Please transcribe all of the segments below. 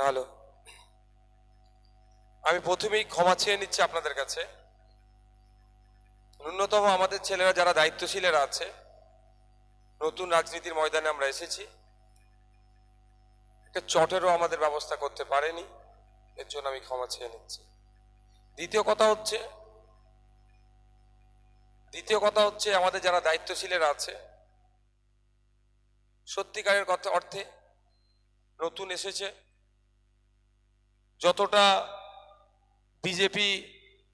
Hello, আমি প্রথমেই ক্ষমা চেয়ে নিচ্ছি আপনাদের কাছে। ন্যূনতম আমাদের ছেলেরা যারা দায়িত্বশীলেরা আছে, নতুন রাজনীতির ময়দানে আমরা এসেছি, একটা চটেরও আমাদের ব্যবস্থা করতে পারেনি, এর জন্য আমি ক্ষমা চেয়ে নিচ্ছি। দ্বিতীয় কথা হচ্ছে আমাদের যারা দায়িত্বশীলেরা আছে, সত্যিকারের অর্থে নতুন এসেছে, যতটা বিজেপি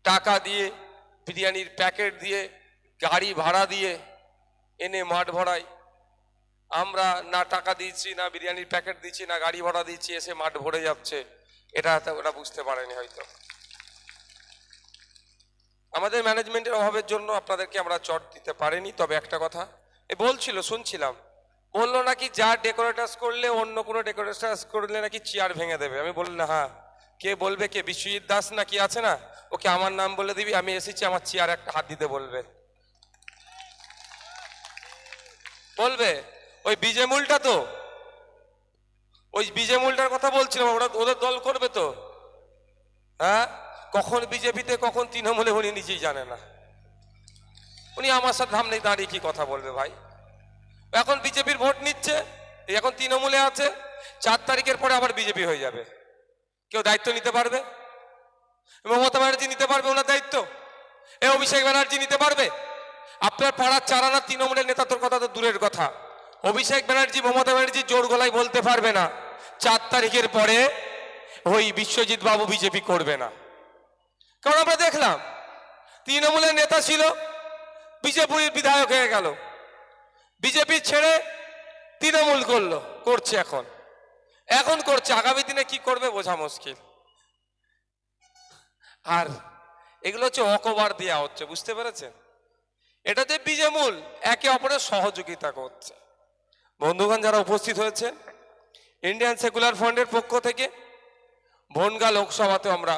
টাকা দিয়ে, বিরিয়ানির প্যাকেট দিয়ে, গাড়ি ভাড়া দিয়ে এনে মাঠ ভরায়, আমরা না টাকা দিচ্ছি, না বিরিয়ানির প্যাকেট দিচ্ছি, না গাড়ি ভাড়া দিচ্ছি, এসে মাঠ ভরে যাচ্ছে, এটা ওরা বুঝতে পারেনি হয়তো। আমাদের ম্যানেজমেন্টের অভাবের জন্য আপনাদেরকে আমরা চট দিতে পারিনি। তবে একটা কথা শুনছিলাম, বললো নাকি যা ডেকোরেটার্স করলে অন্য কোনো ডেকোরেটার্স করলে নাকি চেয়ার ভেঙে দেবে। আমি বললাম হ্যাঁ, কে বলবে? কে? বিশ্বজিৎ দাস না কি আছে না, ওকে আমার নাম বলে দিবি, আমি এসেছি, আমার চেয়ার একটা হাত দিতে বলবে ওই বিজেমুলটা, তো ওই বিজেমুলটার কথা বলছিলাম, ওরা ওদের দল করবে তো। হ্যাঁ, কখন বিজেপিতে কখন তৃণমূলে উনি নিজেই জানে না। উনি আমার সাথে সামনে দাঁড়িয়ে কি কথা বলবে ভাই? এখন বিজেপির ভোট নিচ্ছে, এখন তৃণমূলে আছে, 4 তারিখের পরে আবার বিজেপি হয়ে যাবে। কেউ দায়িত্ব নিতে পারবে? মমতা ব্যানার্জি নিতে পারবে ওনার দায়িত্ব? অভিষেক ব্যানার্জি নিতে পারবে? আপনার পাড়ার চারানা তৃণমূলের নেতা তোর কথা তো দূরের কথা, অভিষেক ব্যানার্জি মমতা ব্যানার্জি জোর গলায় বলতে পারবে না 4 তারিখের পরে ওই বিশ্বজিৎ বাবু বিজেপি করবে না। কারণ আমরা দেখলাম তৃণমূলের নেতা ছিল, বিজেপির বিধায়ক হয়ে গেল, বিজেপি ছেড়ে তৃণমূল করছে, এখন করছে, আগামী দিনে কি করবে বোঝা মুশকিল। আর এগুলো হচ্ছে অকবার দেওয়া হচ্ছে, বুঝতে পেরেছেন? এটাতে বিজেমূল একে অপরের সহযোগিতা করছে। বন্ধুগণ যারা উপস্থিত হয়েছেন, ইন্ডিয়ান সেকুলার ফ্রন্টের পক্ষ থেকে বনগাঁ লোকসভাতে আমরা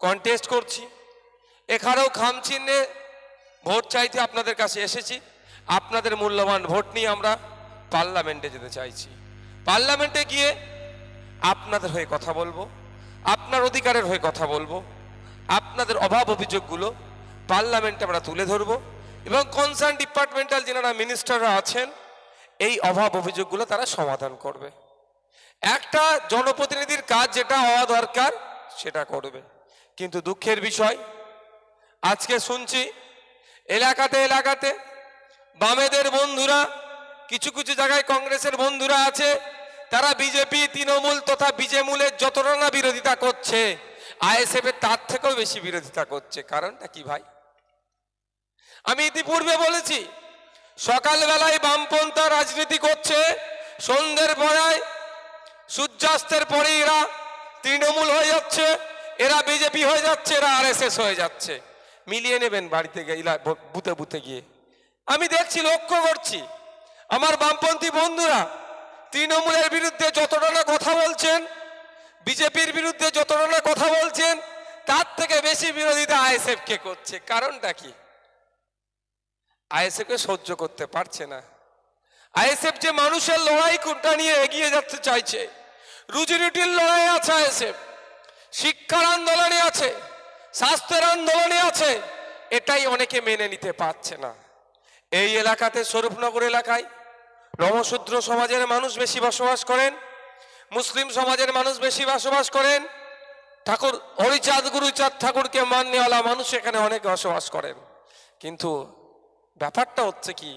কন্টেস্ট করছি। এখানেও খামচিহ্নে ভোট চাইতে আপনাদের কাছে এসেছি। আপনাদের মূল্যবান ভোট নিয়ে আমরা পার্লামেন্টে যেতে চাইছি। পার্লামেন্টে গিয়ে আপনাদের হয়ে কথা বলবো, আপনার অধিকারের হয়ে কথা বলবো, আপনাদের অভাব অভিযোগগুলো পার্লামেন্টে আমরা তুলে ধরবো এবং কনসার্ন ডিপার্টমেন্টাল যারা মিনিস্টাররা আছেন এই অভাব অভিযোগগুলো তারা সমাধান করবে। একটা জনপ্রতিনিধির কাজ যেটা হওয়া দরকার সেটা করবে। কিন্তু দুঃখের বিষয়, আজকে শুনছি এলাকাতে বামেদের বন্ধুরা, কিছু জায়গায় কংগ্রেসের বন্ধুরা আছে, তারা বিজেপি তৃণমূল তথা বিজেমূলের যতটা না বিরোধিতা করছে, আইএসএফ এর তার থেকেও বেশি বিরোধিতা করছে। কারণটা কি ভাই? আমি ইতিপূর্বে বলেছি, সকালবেলায় বামপন্থা রাজনীতি করছে, সন্ধ্যের পরায় সূর্যাস্তের পরে এরা তৃণমূল হয়ে যাচ্ছে, এরা বিজেপি হয়ে যাচ্ছে, এরা আরএসএস হয়ে যাচ্ছে। মিলিয়ে নেবেন বাড়িতে গিয়ে, বুথে গিয়ে। আমি দেখছি, লক্ষ্য করছি, আমার বামপন্থী বন্ধুরা তৃণমূলের বিরুদ্ধে যতটা না কথা বলছেন, বিজেপির বিরুদ্ধে যতটা না কথা বলছেন, তার থেকে বেশি বিরোধিতা আইএসএফ কে করছে। কারণটা কি? আইএসএফ কে সহ্য করতে পারছে না। আইএসএফ যে মানুষের লড়াই কোনটা নিয়ে এগিয়ে যেতে চাইছে, রুজি রুটির লড়াই আছে, আইএসএফ শিক্ষার আন্দোলনে আছে, স্বাস্থ্যের আন্দোলনে আছে, এটাই অনেকে মেনে নিতে পারছে না। এই এলাকাতে, স্বরূপনগর এলাকায় নমশূদ্র সমাজের মানুষ বেশি বসবাস করেন, মুসলিম সমাজের মানুষ বেশি বসবাস করেন, ঠাকুর হরিচাঁদ গুরুচাঁদ ঠাকুরকে মান্যওয়ালা মানুষ এখানে অনেক বসবাস করেন। কিন্তু ব্যাপারটা হচ্ছে কি,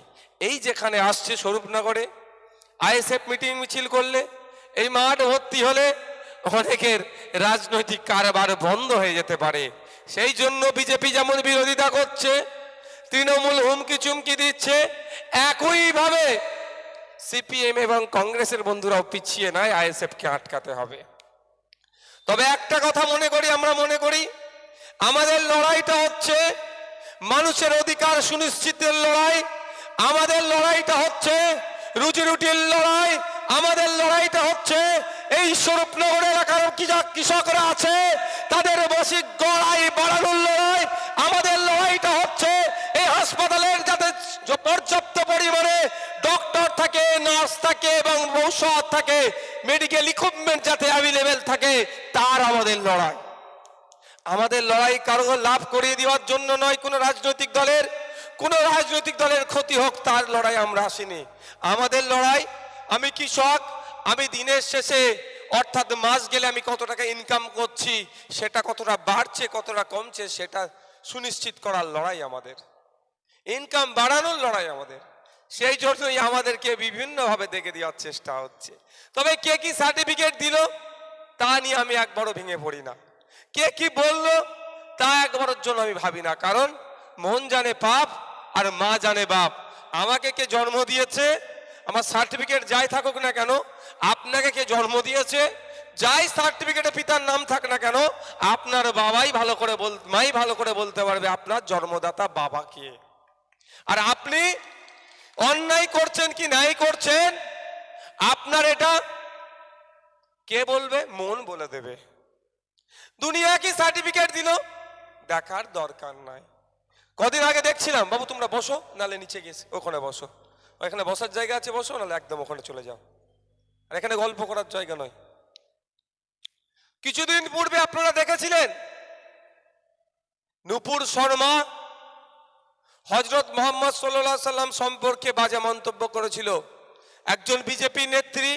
এই যেখানে আসছে স্বরূপনগরে আইএসএফ মিটিং মিছিল করলে, এই মাঠ ভর্তি হলে অনেকের রাজনৈতিক কারবার বন্ধ হয়ে যেতে পারে। সেই জন্য বিজেপি যেমন বিরোধিতা করছে, তৃণমূল হুমকি চুমকি দিচ্ছে, একইভাবে সিপিএম এবং কংগ্রেসের বন্ধুরাও পিছিয়ে নাই, আইএসএফ কে আটকাতে হবে। তবে একটা কথা আমরা মনে করি, আমাদের লড়াইটা হচ্ছে মানুষের অধিকার সুনিশ্চিতের লড়াই, আমাদের লড়াইটা হচ্ছে রুজি রুটির লড়াই, আমাদের লড়াইটা হচ্ছে এই স্বরূপনগর এলাকার কৃষকরা আছে তাদের মাসিক গড়াই বাড়ানোর লড়াই, আমাদের লড়াইটা হচ্ছে এই হাসপাতালের যাতে পর্যাপ্ত পরিমাণে ডক্টর থাকে, নার্স থাকে এবং ঔষধ থাকে, মেডিকেল ইকুইপমেন্ট যাতে অ্যাভেলেবেল থাকে, তার আমাদের লড়াই। আমাদের লড়াই কারো লাভ করিয়ে দেওয়ার জন্য নয়, কোনো রাজনৈতিক দলের ক্ষতি হোক তার লড়াই আমরা আসিনি। আমাদের লড়াই, আমি কৃষক, আমি দিনের শেষে অর্থাৎ মাস গেলে আমি কত টাকা ইনকাম করছি, সেটা কতটা বাড়ছে কতটা কমছে সেটা সুনিশ্চিত করার লড়াই আমাদের, ইনকাম বাড়ানোর লড়াই আমাদের। সেই জন্যই আমাদেরকে বিভিন্নভাবে দেখে দেওয়ার চেষ্টা হচ্ছে। তবে কে কি সার্টিফিকেট দিল তা নিয়ে আমি একবারও ভেঙে পড়ি না, কে কি বললো তা একবারের জন্য আমি ভাবি না, কারণ মন জানে পাপ আর মা জানে বাপ। আমাকে কে জন্ম দিয়েছে, আমার সার্টিফিকেট যাই থাকুক না কেন, আপনাকে কে জন্ম দিয়েছে, যাই সার্টিফিকেটে পিতার নাম থাক না কেন, আপনার মাই ভালো করে বলতে পারবে আপনার জন্মদাতা বাবা কে। আর আপনি অন্যায় করছেন কি নাই করছেন, আপনার এটা কে বলবে? মন বলে দেবে। দুনিয়া কি সার্টিফিকেট দিল দেখার দরকার নাই। কদিন আগে দেখছিলাম, বাবু তোমরা বসো, নালে নিচে গেছে ওখানে বসো, ওখানে বসার জায়গা আছে বসো, নালে একদম ওখানে চলে যাও, আর এখানে গল্প করার জায়গা নয়। কিছুদিন পূর্বে আপনারা দেখেছিলেন নূপুর শর্মা হযরত মুহাম্মদ সাল্লাল্লাহু আলাইহি সাল্লাম সম্পর্কে বাজে মন্তব্য করেছিল, একজন বিজেপি নেত্রী।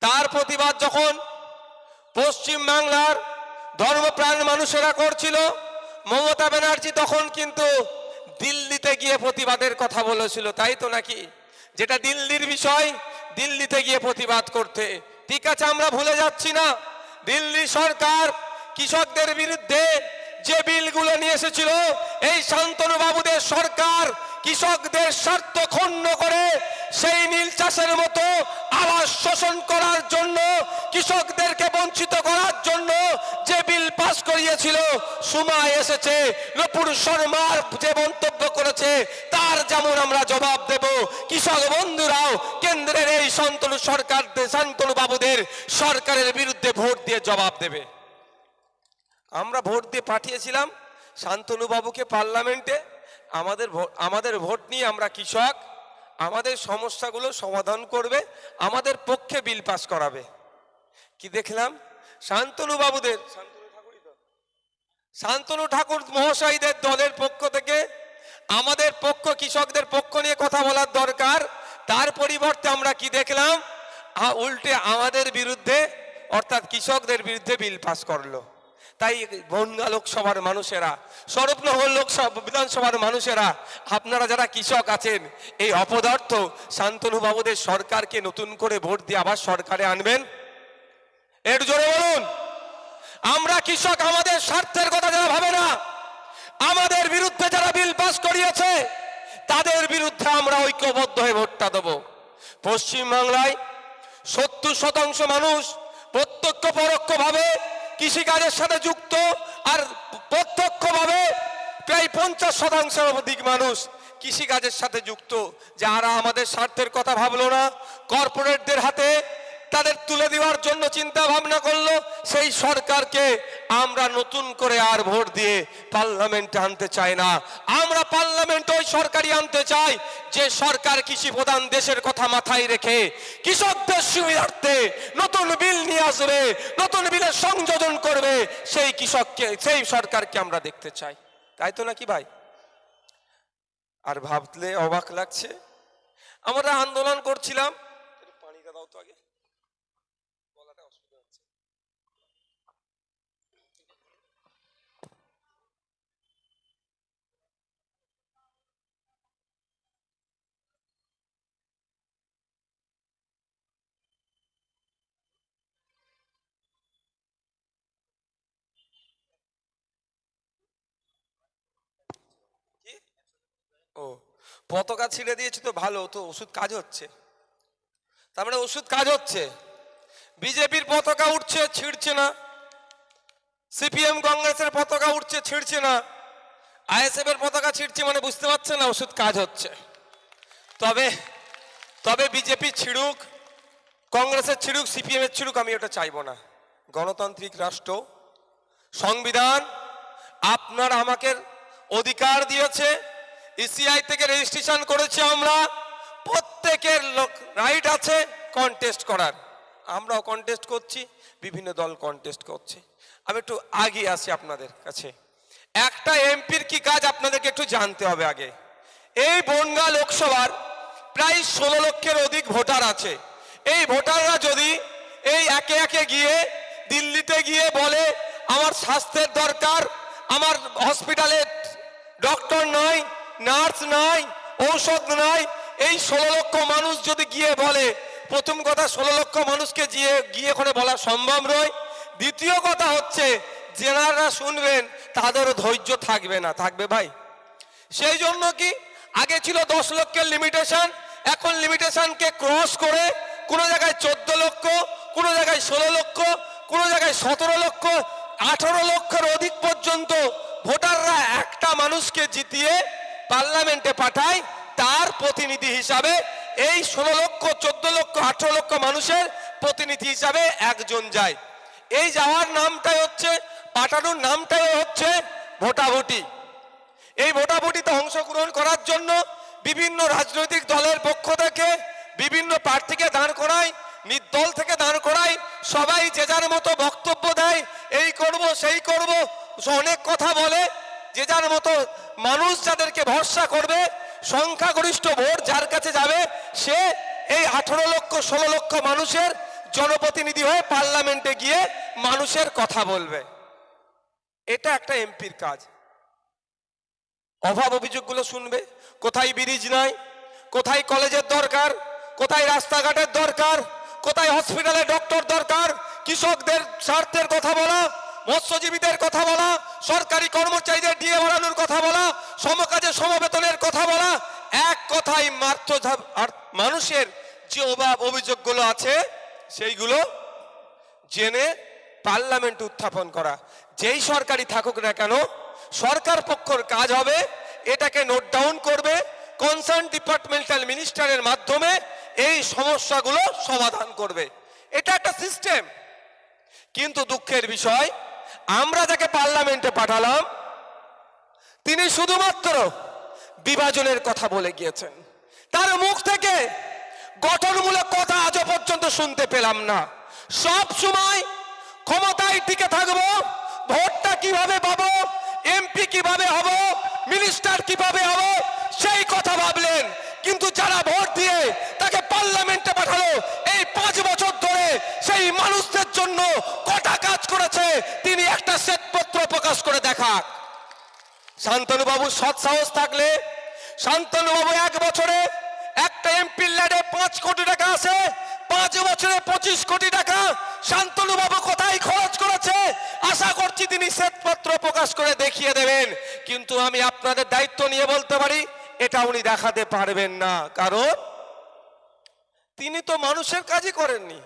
তার প্রতিবাদ যখন পশ্চিম বাংলার ধর্মপ্রাণ মানুষেরা করছিল, মমতা ব্যানার্জি তখন কিন্তু দিল্লিতে গিয়ে প্রতিবাদের কথা বলেছিল, তাই তো নাকি? যেটা দিল্লির বিষয়, দিল্লিতে গিয়ে প্রতিবাদ করতে। ঠিক আছে, আমরা ভুলে যাচ্ছি না, দিল্লি সরকার কৃষকদের বিরুদ্ধে যে বিলগুলো নিয়ে এসেছিল, এই শান্তনু বাবুদের সরকার কৃষকদের স্বার্থ ক্ষুণ্ণ করে সেই নীল চাষের মতো আবার শোষণ করার জন্য, কৃষকদেরকে বঞ্চিত করার জন্য যে বিল পাস করিয়েছিল, সময় এসেছে নূপুর শর্মার যে মন্তব্য করেছে তার যেমন আমরা জবাব দেব, কৃষক বন্ধুরাও কেন্দ্রের এই শান্তনু বাবুদের সরকারের বিরুদ্ধে ভোট দিয়ে জবাব দেবে। আমরা ভোট দিয়ে পাঠিয়েছিলাম শান্তনু বাবুকে পার্লামেন্টে, আমাদের ভোট নিয়ে আমরা কৃষক, আমাদের সমস্যাগুলো সমাধান করবে, আমাদের পক্ষে বিল পাস করাবে। কি দেখলাম, শান্তনু ঠাকুর মহাশয়দের দলের পক্ষ থেকে আমাদের পক্ষ, কৃষকদের পক্ষ নিয়ে কথা বলার দরকার, তার পরিবর্তে আমরা কি দেখলাম, উল্টে আমাদের বিরুদ্ধে অর্থাৎ কৃষকদের বিরুদ্ধে বিল পাস করলো। তাই বনগাঁ লোকসভার মানুষেরা, স্বরূপনগর লোকসভা বিধানসভার মানুষেরা, আপনারা যারা কৃষক আছেন, এই অপদার্থ শান্তনু বাবুদের সরকারকে নতুন করে ভোট দিয়ে আবার সরকারে আনবেন? এর জোরে বলুন। আমরা কৃষক, আমাদের স্বার্থের কথা যারা ভাবে না, আমাদের বিরুদ্ধে যারা বিল পাস করিয়েছে, তাদের বিরুদ্ধে আমরা ঐক্যবদ্ধ হয়ে ভোটটা দেব। পশ্চিমবাংলায় 70% মানুষ প্রত্যক্ষ পরোক্ষভাবে কৃষিকাজের সাথে যুক্ত, আর প্রত্যক্ষভাবে প্রায় 50% অধিক মানুষ কৃষিকাজের সাথে যুক্ত। যারা আমাদের স্বার্থের কথা ভাবলো না, কর্পোরেটদের হাতে তাদের তুলে দেওয়ার জন্য চিন্তা ভাবনা করলো, সেই সরকারকে আমরা নতুন করে আর ভোট দিয়ে পার্লামেন্টে আনতে চাই না। আমরা পার্লামেন্টে ওই সরকারই আনতে চাই যে সরকার কৃষি প্রধান দেশের কথা মাথায় রেখে কৃষকদের সুবিধার্থে নতুন বিল নিয়ে আসবে, নতুন বিলের সংযোজন করবে, সেই সরকারকে আমরা দেখতে চাই। তাই তো নাকি ভাই? আর ভাবলে অবাক লাগছে, আমরা আন্দোলন করছিলাম, পানিটা দাও তো আগে, গলাটা অসুবিধা হচ্ছে। ও, পতাকা ছিঁড়ে দিয়েছে তো ভালো, তো ওষুধ কাজ হচ্ছে, তার মানে ওষুধ কাজ হচ্ছে। বিজেপির পতাকা উঠছে, ছিঁড়ছে না, সিপিএম কংগ্রেসের পতাকা উঠছে, ছিঁড়ছে না, আইএসএফ এর পতাকা ছিঁড়ছে, মানে বুঝতে পারছে না ওষুধ কাজ হচ্ছে। তবে বিজেপি ছিঁড়ুক, কংগ্রেসের ছিঁড়ুক, সিপিএম এর ছিঁড়ুক, আমি ওটা চাইবো না। গণতান্ত্রিক রাষ্ট্র, সংবিধান আপনার আমাকে অধিকার দিয়েছে, ইসিআই থেকে রেজিস্ট্রেশন করেছি আমরা, প্রত্যেকের লোক রাইট আছে কন্টেস্ট করার, আমরাও কন্টেস্ট করছি, বিভিন্ন দল কন্টেস্ট করছে। আমি একটু আগে আসি আপনাদের কাছে। একটা এমপির কি কাজ আপনাদেরকে একটু জানতে হবে আগে। এই বনগাঁ লোকসভার প্রায় 16 লক্ষের অধিক ভোটার আছে। এই ভোটাররা যদি এই একে একে গিয়ে দিল্লিতে গিয়ে বলে আমার স্বাস্থ্যের দরকার, আমার হসপিটালে ডক্টর নাই, নার্স নাই, ঔষধ নাই, এই 16 লক্ষ মানুষ যদি গিয়ে বলে, প্রথম কথা 16 লক্ষ মানুষকে গিয়ে করে বলা সম্ভব নয়। দ্বিতীয় কথা হচ্ছে যারা শুনবেন তাদেরও ধৈর্য থাকবে না, থাকবে ভাই? সেই জন্য কি আগে ছিল 10 লক্ষের লিমিটেশন, এখন লিমিটেশনকে ক্রস করে কোনো জায়গায় 14 লক্ষ, কোনো জায়গায় 16 লক্ষ, কোনো জায়গায় 17 লক্ষ, 18 লক্ষের অধিক পর্যন্ত ভোটাররা একটা মানুষকে জিতিয়ে পার্লামেন্টে পাঠায়, তার প্রতিনিধি হিসাবে এই 16 লক্ষ, 14 লক্ষ, 18 লক্ষ মানুষের প্রতিনিধি হিসাবে একজন যায়। এই যাওয়ার নামটাই হচ্ছে, পাঠানোর নামটাই হচ্ছে ভোটাভুটি। এই ভোটাভুটিতে অংশগ্রহণ করার জন্য বিভিন্ন রাজনৈতিক দলের পক্ষ থেকে বিভিন্ন প্রার্থীকে দাঁড় করায়, নির্দল থেকে দাঁড় করায়, সবাই যে যার মতো বক্তব্য দেয়, এই করব সেই করব, অনেক কথা বলে, যে যার মতো মানুষ যাদেরকে ভরসা করবে, সংখ্যাগরিষ্ঠ ভোট যার কাছে যাবে, সে এই 18 লক্ষ 16 লক্ষ মানুষের জনপ্রতিনিধি হয়ে পার্লামেন্টে গিয়ে মানুষের কথা বলবে। এটা একটা এমপির কাজ। অভাব অভিযোগগুলো শুনবে, কোথায় ব্রিজ নাই, কোথায় কলেজের দরকার, কোথায় রাস্তাঘাটের দরকার, কোথায় হসপিটালে ডক্টর দরকার, কৃষকদের স্বার্থের কথা বলা, মৎস্যজীবীদের কথা বলা, সরকারি কর্মচারীদের ডিএ বাড়ানোর কথা বলা, সমকাজে সমবেতনের কথা বলা, এক কথায় মাত্র মানুষের যে অভাব অভিযোগগুলো আছে সেইগুলো জেনে পার্লামেন্ট উত্থাপন করা। যেই সরকারি থাকুক না কেন, সরকার পক্ষের কাজ হবে এটাকে নোট ডাউন করবে, কনসার্ন ডিপার্টমেন্টাল মিনিস্টারের মাধ্যমে এই সমস্যাগুলো সমাধান করবে। এটা একটা সিস্টেম। কিন্তু দুঃখের বিষয়, আমরা যাকে পার্লামেন্টে পাঠালাম তিনি শুধুমাত্র বিভাজনের কথা বলে গিয়েছেন। তার মুখ থেকে গঠনমূলক কথা আজও পর্যন্ত শুনতে পেলাম না। সব সময় ক্ষমতায় টিকে থাকবো, ভোটটা কিভাবে পাবো, এমপি কিভাবে হব, মিনিস্টার কিভাবে হব, সেই কথা ভাবলেন। কিন্তু যারা ভোট দিয়ে তাকে পার্লামেন্টে পাঠালো, এই 5 বছর ধরে সেই মানুষদের জন্য কটা কাজ করেছে তিনি একটা শ্বেতপত্র প্রকাশ করে দেখাক। শান্তনুবাবুর সৎ সাহস থাকলে, শান্তনুবাবু 1 বছরে একটা এমপির ল্যাডে 5 কোটি টাকা আছে, 5 বছরে 25 কোটি টাকা শান্তনুবাবু কোথায় খরচ করেছে আশা করছি তিনি শ্বেতপত্র প্রকাশ করে দেখিয়ে দেবেন। কিন্তু আমি আপনাদের দায়িত্ব নিয়ে বলতে পারি এটা উনি দেখাতে পারবেন না, কারণ তিনি তো মানুষের কাজই করেননি,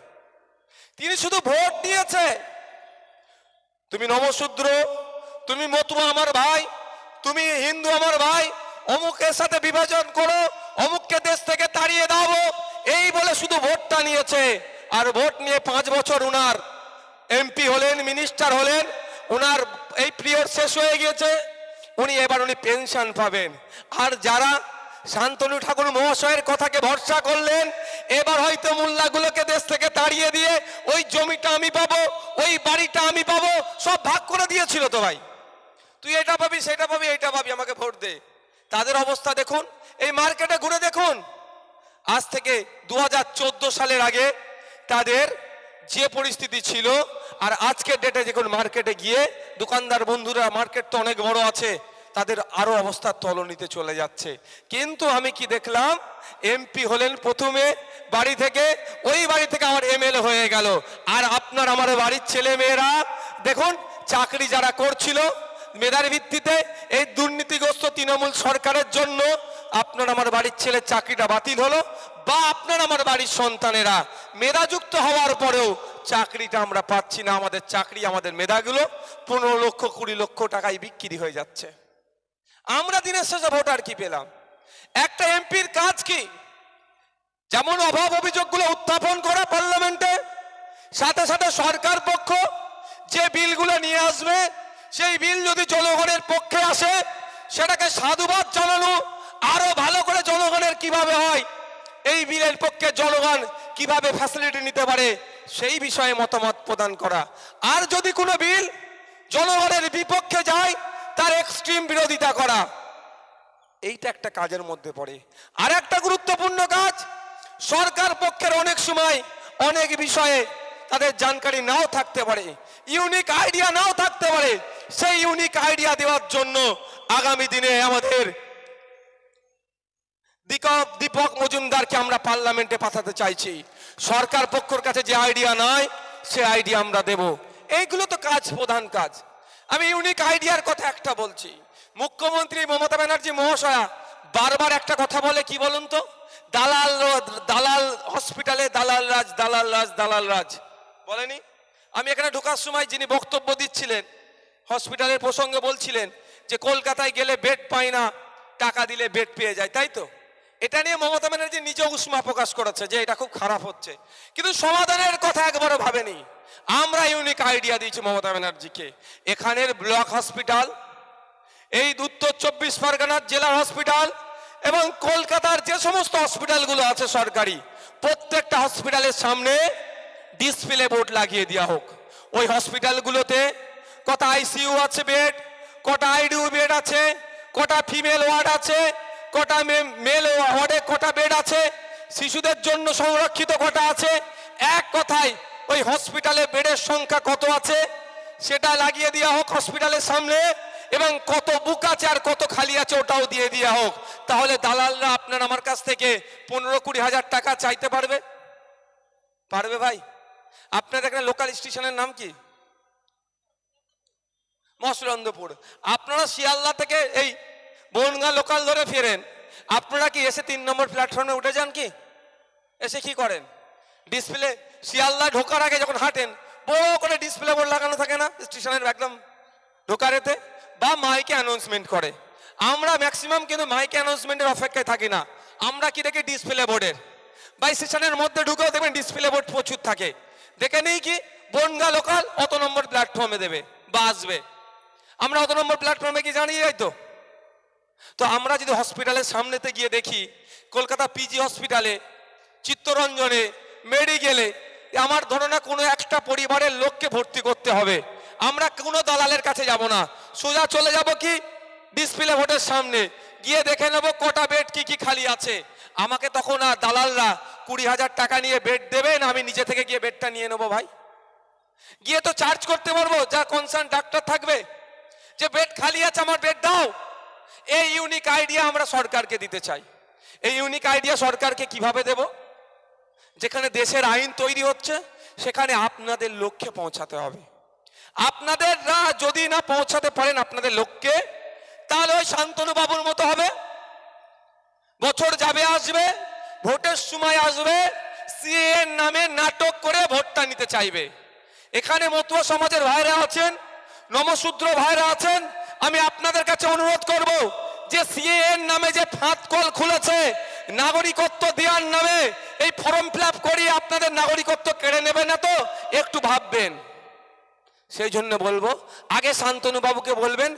তিনি শুধু ভোট দিয়েছে। তুমি নমশূদ্র, তুমি মতুয়া আমার ভাই, তুমি হিন্দু আমার ভাই, অমুকের সাথে বিভাজন করো, অমুককে দেশ থেকে তাড়িয়ে দাও, এই বলে শুধু ভোটটা নিয়েছে। আর ভোট নিয়ে 5 বছর উনার এমপি হলেন, মিনিস্টার হলেন, উনার এই পিরিয়ড শেষ হয়ে গিয়েছে, এবার উনি পেনশন পাবেন। আর যারা শান্তনু ঠাকুর মহাশয়ের কথাকে ভরসা করলেন, এবার হয়তো মোল্লাগুলোকে দেশ থেকে তাড়িয়ে দিয়ে ওই জমিটা আমি পাবো, ওই বাড়িটা আমি পাবো, সব ভাগ করে দিয়েছিল তো ভাই, তুই এটা পাবি, সেটা পাবি, এইটা পাবি, আমাকে ভোট দে। তাদের অবস্থা দেখুন, এই মার্কেটে ঘুরে দেখুন। আজ থেকে 2014 সালের আগে তাদের যে পরিস্থিতি ছিল, আর আজকের ডেটে যখন মার্কেটে গিয়ে দোকানদার বন্ধুরা, মার্কেট তো অনেক বড় আছে, তাদের আরো অবস্থা তলনিতে চলে যাচ্ছে। কিন্তু আমি কি দেখলাম, এমপি হলেন প্রথমে বাড়ি থেকে, ওই বাড়ি থেকে আমার এমএলএ হয়ে গেল। আর আপনার আমার বাড়ির ছেলে মেয়েরা দেখুন, চাকরি যারা করছিল মেধার ভিত্তিতে, এই দুর্নীতিগ্রস্ত তৃণমূল সরকারের জন্য আপনার আমার বাড়ির ছেলের চাকরিটা বাতিল হলো, বা আপনার আমার বাড়ির সন্তানেরা মেধাযুক্ত হওয়ার পরেও চাকরিটা আমরা পাচ্ছি না। আমাদের চাকরি, আমাদের মেধাগুলো 15 লক্ষ 20 লক্ষ টাকায় বিক্রি হয়ে যাচ্ছে। আমরা দিনের শেষে ভোটার কি পেলাম? একটা এমপির কাজ কি? যেমন অভাব অভিযোগগুলো উত্থাপন করা পার্লামেন্টে, সাথে সাথে সরকার পক্ষ যে বিলগুলো নিয়ে আসবে, সেই বিল যদি জনগণের পক্ষে আসে সেটাকে সাধুবাদ জানানো, আরো ভালো করে জনগণের কিভাবে হয় এই বিলের পক্ষে জনগণ কিভাবে ফ্যাসিলিটি নিতে পারে সেই বিষয়ে মতামত প্রদান করা। আর যদি কোনো বিল জনগণের বিপক্ষে যায় তার এক্সট্রিম বিরোধিতা করা, এইটা একটা কাজের মধ্যে পড়ে। আর একটা গুরুত্বপূর্ণ কাজ, সরকার পক্ষের অনেক সময় অনেক বিষয়ে তাদের জানকারি নাও থাকতে পারে, ইউনিক আইডিয়া নাও থাকতে পারে। সেই ইউনিক আইডিয়া দেওয়ার জন্য আগামী দিনে আমাদের দীপক মজুমদারকে আমরা পার্লামেন্টে পাঠাতে চাইছি। সরকার পক্ষের কাছে যে আইডিয়া নাই সে আইডিয়া আমরা দেব। এইগুলো তো কাজ, প্রধান কাজ। আমি ইউনিক আইডিয়ার কথা একটা বলছি। মুখ্যমন্ত্রী মমতা ব্যানার্জি মহাশয়া বারবার একটা কথা বলে, কি বলুন তো, দালাল হসপিটালে দালাল রাজ, দালাল রাজ, দালাল রাজ বলেনি? আমি এখানে ঢোকার সময় যিনি বক্তব্য দিচ্ছিলেন হসপিটালের প্রসঙ্গে বলছিলেন যে কলকাতায় গেলে বেড পাই না, টাকা দিলে বেড পেয়ে যায়, তাই তো? এটা নিয়ে মমতা ব্যানার্জি নিজে উষ্মা প্রকাশ করেছে যে এটা খুব খারাপ হচ্ছে, কিন্তু সমাধানের কথা একবারও ভাবেনি। আমরা ইউনিক আইডিয়া দিয়েছি মমতা ব্যানার্জিকে। এখানের ব্লক হসপিটাল, এই উত্তর 24 পরগনার জেলা হসপিটাল এবং কলকাতার যে সমস্ত হসপিটালগুলো আছে সরকারি, প্রত্যেকটা হসপিটালের সামনে ডিসপ্লে বোর্ড লাগিয়ে দেওয়া হোক। ওই হসপিটালগুলোতে কটা আইসিইউ আছে বেড, কটা আইডিউ বেড আছে, কটা ফিমেল ওয়ার্ড আছে, কটা মেল ওয়ার্ডে কটা বেড আছে, শিশুদের জন্য সংরক্ষিত কটা আছে, এক কথায় ওই হসপিটালে বেডের সংখ্যা কত আছে সেটা লাগিয়ে দেওয়া হোক হসপিটালের সামনে, এবং কত বুক আছে আর কত খালি আছে ওটাও দিয়ে দেওয়া হোক। তাহলে দালালরা আপনার আমার কাছ থেকে 15-20 হাজার টাকা চাইতে পারবে? পারবে ভাই? আপনাদের এখানে লোকাল স্টেশনের নাম কি? মসলন্দপুর। আপনারা শিয়ালদা থেকে এই বনগাঁ লোকাল ধরে ফেরেন, আপনারা কি এসে 3 নম্বর প্ল্যাটফর্মে উঠে যান? কি এসে কি করেন? ডিসপ্লে শিয়ালদা ঢোকার আগে যখন হাঁটেন বড় করে ডিসপ্লে বোর্ড লাগানো থাকে না স্টেশনের একদম ঢোকার এতে, বা মাইকে অ্যানাউন্সমেন্ট করে। আমরা ম্যাক্সিমাম কিন্তু মাইকে অ্যানাউন্সমেন্টের অপেক্ষায় থাকি না, আমরা কি দেখি ডিসপ্লে বোর্ডের। বা স্টেশনের মধ্যে ঢুকেও দেখবেন ডিসপ্লে বোর্ড প্রচুর থাকে। দেখে নেই কি বনগাঁ লোকাল অত নম্বর প্ল্যাটফর্মে দেবে বা আসবে, আমরা অত নম্বর প্ল্যাটফর্মে কি জানিয়ে যাই তো। তো আমরা যদি হসপিটালের সামনেতে গিয়ে দেখি কলকাতা পিজি হসপিটালে, চিত্তরঞ্জনে, মেডিকেলে, আমার ধারণা কোনো একটা পরিবারের লোককে ভর্তি করতে হবে, আমরা কোনো দালালের কাছে যাব না, সোজা চলে যাব কি ডিসপ্লে বোর্ডের সামনে গিয়ে দেখে নেব কটা বেড কি কি খালি আছে। আমাকে তখন আর দালালরা 20 হাজার টাকা নিয়ে বেড দেবে না, আমি নিজে থেকে গিয়ে বেডটা নিয়ে নেবো ভাই? গিয়ে তো চার্জ করতে পারবো, যা কনসার্ন ডাক্তার থাকবে যে বেড খালি আছে আমার বেড দাও। এই ইউনিক আইডিয়া আমরা সরকারকে দিতে চাই। এই ইউনিক আইডিয়া সরকারকে কিভাবে দেব? যেখানে দেশের আইন তৈরি হচ্ছে সেখানে আপনাদের লক্ষ্যে পৌঁছাতে হবে। আপনাদেররা যদি না পৌঁছাতে পারেন আপনাদের লক্ষ্যে, তাহলে ওই শান্তনু বাবুর মতো হবে। বছর যাবে আসবে, ভোটের সময় আসবে, সিএ নামে নাটক করে ভোটটা নিতে চাইবে। এখানে মতুয়া সমাজের ভাইরা আছেন, নমশূদ্র ভাইরা আছেন, আমি আপনাদের কাছে অনুরোধ করব যে সিএ নামে যে ফাঁদ কল খুলেছে নাগরিকত্ব দেওয়ার নামে, এই ফর্ম ফিল আপ করিয়ে আপনাদের নাগরিকত্ব কেড়ে নেবে না তো একটু ভাববেন। সেই জন্য বলবো আগে শান্তনু বাবুকে বলবেন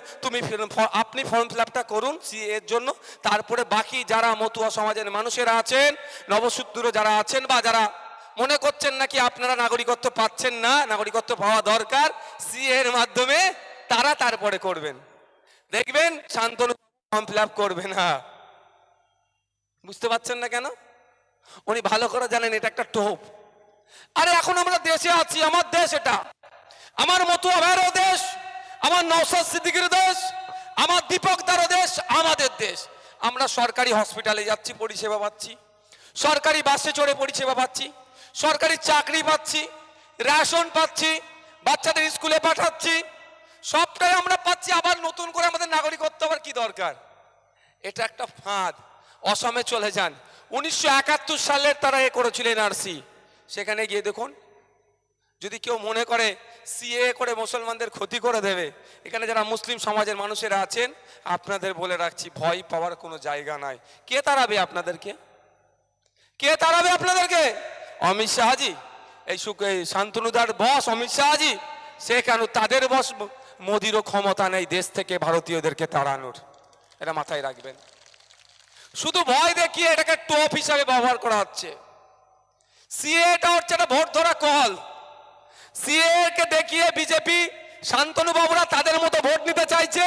আপনি ফর্ম ফিল আপটা করুন সিএ এর জন্য, তারপরে বাকি যারা মতুয়া সমাজের মানুষেরা আছেন, নবশূদ্র যারা আছেন, বা যারা মনে করছেন নাকি আপনারা নাগরিকত্ব পাচ্ছেন না, নাগরিকত্ব পাওয়া দরকার সিএ এর মাধ্যমে, তারা তারপরে করবেন। দেখবেন শান্তনু ফর্ম ফিল আপ করবে না। বুঝতে পারছেন না কেন? উনি ভালো করে জানেন এটা একটা টোপ। আরে এখন আমরা দেশে আছি, আমার দেশ, এটা আমার মতুয়া ভাইয়েরও দেশ, আমার নওশাদ সিদ্দিকীর দেশ, আমার দীপকদারও দেশ, আমাদের দেশ। আমরা সরকারি হসপিটালে যাচ্ছি, পরিষেবা পাচ্ছি, সরকারি বাসে চড়ে পরিষেবা পাচ্ছি, সরকারি চাকরি পাচ্ছি, রেশন পাচ্ছি, বাচ্চাদের স্কুলে পাঠাচ্ছি, সবটাই আমরা পাচ্ছি। আবার নতুন করে আমাদের নাগরিকত্ব আবার কি দরকার? এটা একটা ফাঁদ। অসমে চলে যান, 1971 সালের তারা করেছিল এনআরসি, সেখানে গিয়ে দেখুন। যদি কেউ মনে করে সিএ করে মুসলমানদের ক্ষতি করে দেবে, এখানে যারা মুসলিম সমাজের মানুষেরা আছেন আপনাদের বলে রাখছি, ভয় পাওয়ার কোনো জায়গা নাই। কে তাড়াবে আপনাদেরকে? কে তাড়াবে আপনাদেরকে? অমিত শাহজি, এই শান্তনুদার বস অমিত শাহজি, সে কেন? তাদের বস মোদিরও ক্ষমতা নেই দেশ থেকে ভারতীয়দেরকে তাড়ানোর, এটা মাথায় রাখবেন। শুধু ভয় দেখিয়ে এটাকে টোপ হিসাবে ব্যবহার করা হচ্ছে। সিএটা হচ্ছে একটা ভোট ধরা কল। সিএ কে দেখিয়ে বিজেপি শান্তনু বাবুরা তাদের মতো ভোট নিতে চাইছে,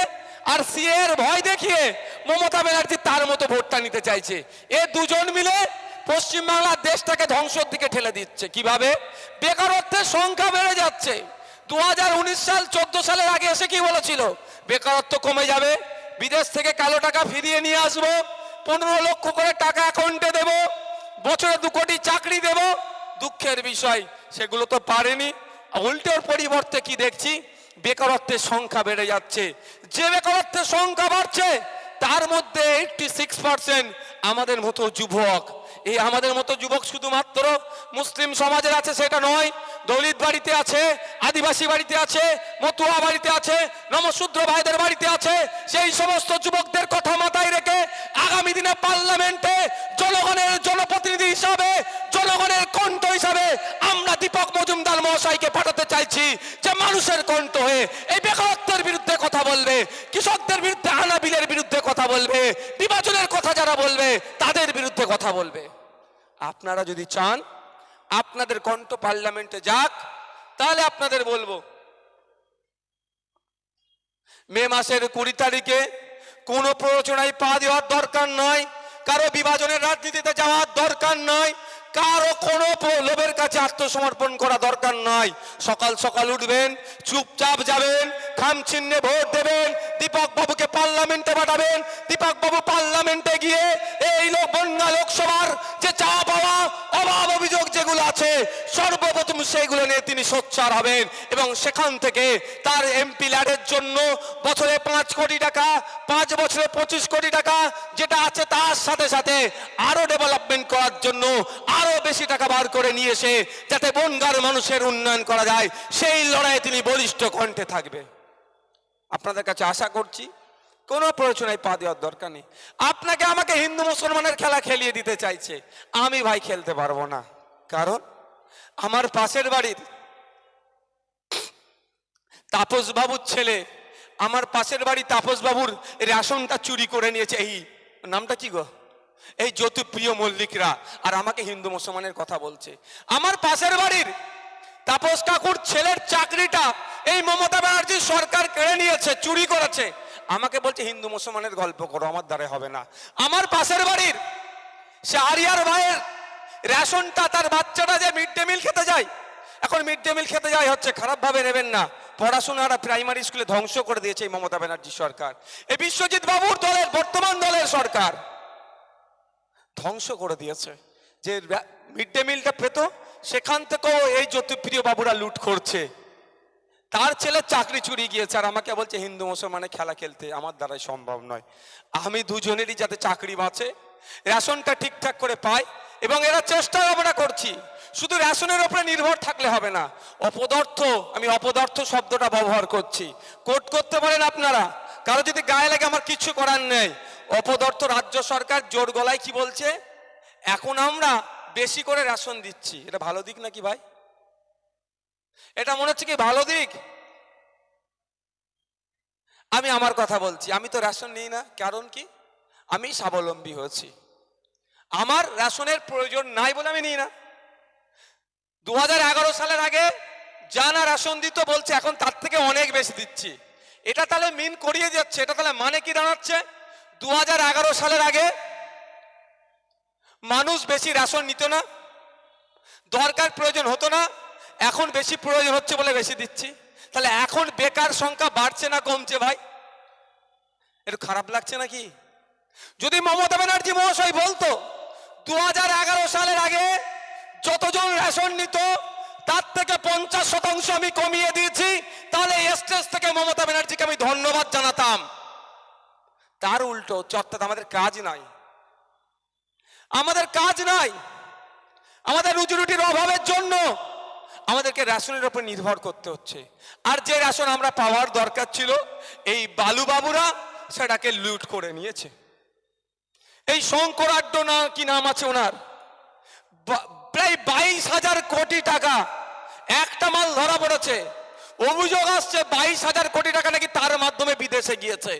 আর সিএ এর ভয় দেখিয়ে মমতা ব্যানার্জি তার মতো ভোটটা নিতে চাইছে। এ দুজন মিলে পশ্চিমবাংলার দেশটাকে ধ্বংসের দিকে ঠেলে দিচ্ছে। কিভাবে? বেকারত্বের সংখ্যা বেড়ে যাচ্ছে। 2019 সাল 14 সালের আগে এসে কি বলেছিল? বেকারত্ব কমে যাবে, বিদেশ থেকে কালো টাকা ফিরিয়ে নিয়ে আসবো, 15 লক্ষ করে টাকা অ্যাকাউন্টে দেব, বছরে 2 কোটি চাকরি দেব। দুঃখের বিষয় সেগুলো তো পারেনি। উল্টোর পরিবর্তে কি দেখছি? বেকারত্বের সংখ্যা বেড়ে যাচ্ছে। যে বেকারত্বের সংখ্যা বাড়ছে তার মধ্যে 86% আমাদের মতো যুবক। এই আমাদের মতো যুবক শুধুমাত্র মুসলিম সমাজের আছে সেটা নয়, দলিত বাড়িতে আছে, আদিবাসী বাড়িতে আছে, মতুয়া বাড়িতে আছে, নমশূদ্র ভাইদের বাড়িতে আছে। সেই সমস্ত যুবকদের কথা মাথায় রেখে আগামী দিনে পার্লামেন্টে জনগণের জনপ্রতিনিধি হিসাবে, জনগণের কণ্ঠ হিসাবে আমরা দীপক মজুমদার মহাশয়কে পাঠাতে চাইছি, যে মানুষের কণ্ঠ হয়ে এই বেকারত্বের বিরুদ্ধে কথা বলবে, কৃষকদের বিরুদ্ধে, আনা বিলের বিরুদ্ধে কথা বলবে, বিভাজনের কথা যারা বলবে তাদের বিরুদ্ধে কথা বলবে। আপনারা যদি চান আপনাদের কণ্ঠ পার্লামেন্টে যাক, তাহলে আপনাদের বলবো, মে মাসের 20 তারিখে কোনো প্ররোচনায় পা দেওয়ার দরকার নয়, কারো বিভাজনের রাজনীতিতে যাওয়ার দরকার নয়, কারো কোনো লোভের কাছে আত্মসমর্পণ করা দরকার নয়। সকাল সকাল উঠবেন, চুপচাপ যাবেন, খামচিহ্নে ভোট দেবেন, দীপক বাবুকে পার্লামেন্টে পাঠাবেন। দীপক বাবু পার্লামেন্টে গিয়ে এই বন্যা লোকসভার যে চাওয়া পাওয়া, অভাব, অভিযোগ যেগুলো আছে সর্বপ্রথম সেইগুলো নিয়ে তিনি সোচ্চার হবেন, এবং সেখান থেকে তার এমপি ল্যাডের জন্য বছরে 5 কোটি টাকা, 5 বছরে 25 কোটি টাকা যেটা আছে তার সাথে সাথে আরো ডেভেলপমেন্ট করার জন্য আরো বেশি টাকা বার করে নিয়ে এসে যাতে বনগাঁর মানুষের উন্নয়ন করা যায়, সেই লড়াইয়ে তিনি বলিষ্ঠ কণ্ঠে থাকবে। আপনাদের কাছে আশা করছি কোনো প্ররোচনায় পা দেওয়ার দরকার নেই। আপনাকে আমাকে হিন্দু মুসলমানের খেলা খেলিয়ে দিতে চাইছে, আমি ভাই খেলতে পারবো না। কারণ আমার পাশের বাড়ির তাপস বাবুর ছেলে, আমার পাশের বাড়ি তাপস বাবুর রেশনটা চুরি করে নিয়েছে। এই নামটা কি গো? এই জ্যোতিপ্রিয় মল্লিকরা, আর আমাকে হিন্দু মুসলমানের কথা বলছে। আমার পাশের বাড়ির তাপস কাকুর ছেলের চাকরিটা এই মমতা ব্যানার্জির সরকার কেড়ে নিয়েছে, চুরি করেছে। আমাকে বলছে হিন্দু মুসলমানের গল্প করো, আমার দ্বারা হবে না। আমার পাশের বাড়ির শাহরিয়ার ভাইয়ের রেশনটা, তার বাচ্চাটা যে মিড ডে মিল খেতে যায়, এখন মিড ডে মিল খেতে যায় হচ্ছে, খারাপ ভাবে নেবেন না, পড়াশোনাটা প্রাইমারি স্কুলে ধ্বংস করে দিয়েছে এই মমতা ব্যানার্জি সরকার। এই বিশ্বজিৎ বাবুর দলের, বর্তমান দলের সরকার ধ্বংস করে দিয়েছে। যে মিড ডে মিলটা পেত সেখান থেকেও এই জ্যোতিপ্রিয় বাবুরা লুট করছে। তার ছেলে চাকরি চুরি গিয়েছে, আর আমাকে বলছে হিন্দু মুসলমানের খেলা খেলতে, আমার দ্বারাই সম্ভব নয়। আমি দুজনেরই যাতে চাকরি বাঁচে, রেশনটা ঠিকঠাক করে পাই, এবং এরা চেষ্টা আমরা করছি। শুধু রেশনের উপরে নির্ভর থাকলে হবে না, অপদার্থ, আমি অপদার্থ শব্দটা ব্যবহার করছি, কোট করতে পারেন আপনারা, কারো যদি গায়ে লাগে আমার কিছু করার নেই। অপদার্থ রাজ্য সরকার জোর গলায় কি বলছে, এখন আমরা বেশি করে রেশন দিচ্ছি। এটা ভালো দিক নাকি ভাই? এটা মনে হচ্ছে কি ভালো দিক? আমি আমার কথা বলছি, আমি তো রেশন নিই না। কারণ কি? আমি স্বাবলম্বী হয়েছি, আমার রেশনের প্রয়োজন নাই বলে আমি নিই না। 2011 সালের আগে জানা রেশন দিত, বলছে এখন তার থেকে অনেক বেশি দিচ্ছি। এটা তাহলে মিন করিয়ে যাচ্ছে। এটা তাহলে মানে কি দাঁড়াচ্ছে? 2011 সালের আগে মানুষ বেশি রেশন নিত না, দরকার প্রয়োজন হতো না, এখন বেশি প্রয়োজন হচ্ছে বলে বেশি দিচ্ছি। তাহলে এখন বেকার সংখ্যা বাড়ছে না কমছে ভাই? একটু খারাপ লাগছে নাকি? যদি মমতা ব্যানার্জি মহাশয় বলতো 2011 সালের আগে যতজন রেশন নিত তার থেকে 50% আমি কমিয়ে দিয়েছি, তাহলে স্টেজ থেকে মমতা ব্যানার্জিকে আমি ধন্যবাদ জানাতাম। তার উল্টো, অর্থাৎ আমাদের কাজ নাই, আমাদের কাজ নাই, আমাদের রুজি রুটির অভাবের জন্য আমাদেরকে রেশনের উপর নির্ভর করতে হচ্ছে। আর যে রেশন আমরা পাওয়ার দরকার ছিল, এই বালুবাবুরা সেটাকে লুট করে নিয়েছে। এই শঙ্কর আড্ড না কি নাম আছে ওনার, প্রায় 22,000 কোটি টাকা একটা মাল ধরা পড়েছে। অভিযোগ আসছে 22,000 কোটি টাকা নাকি তার মাধ্যমে বিদেশে গিয়েছে।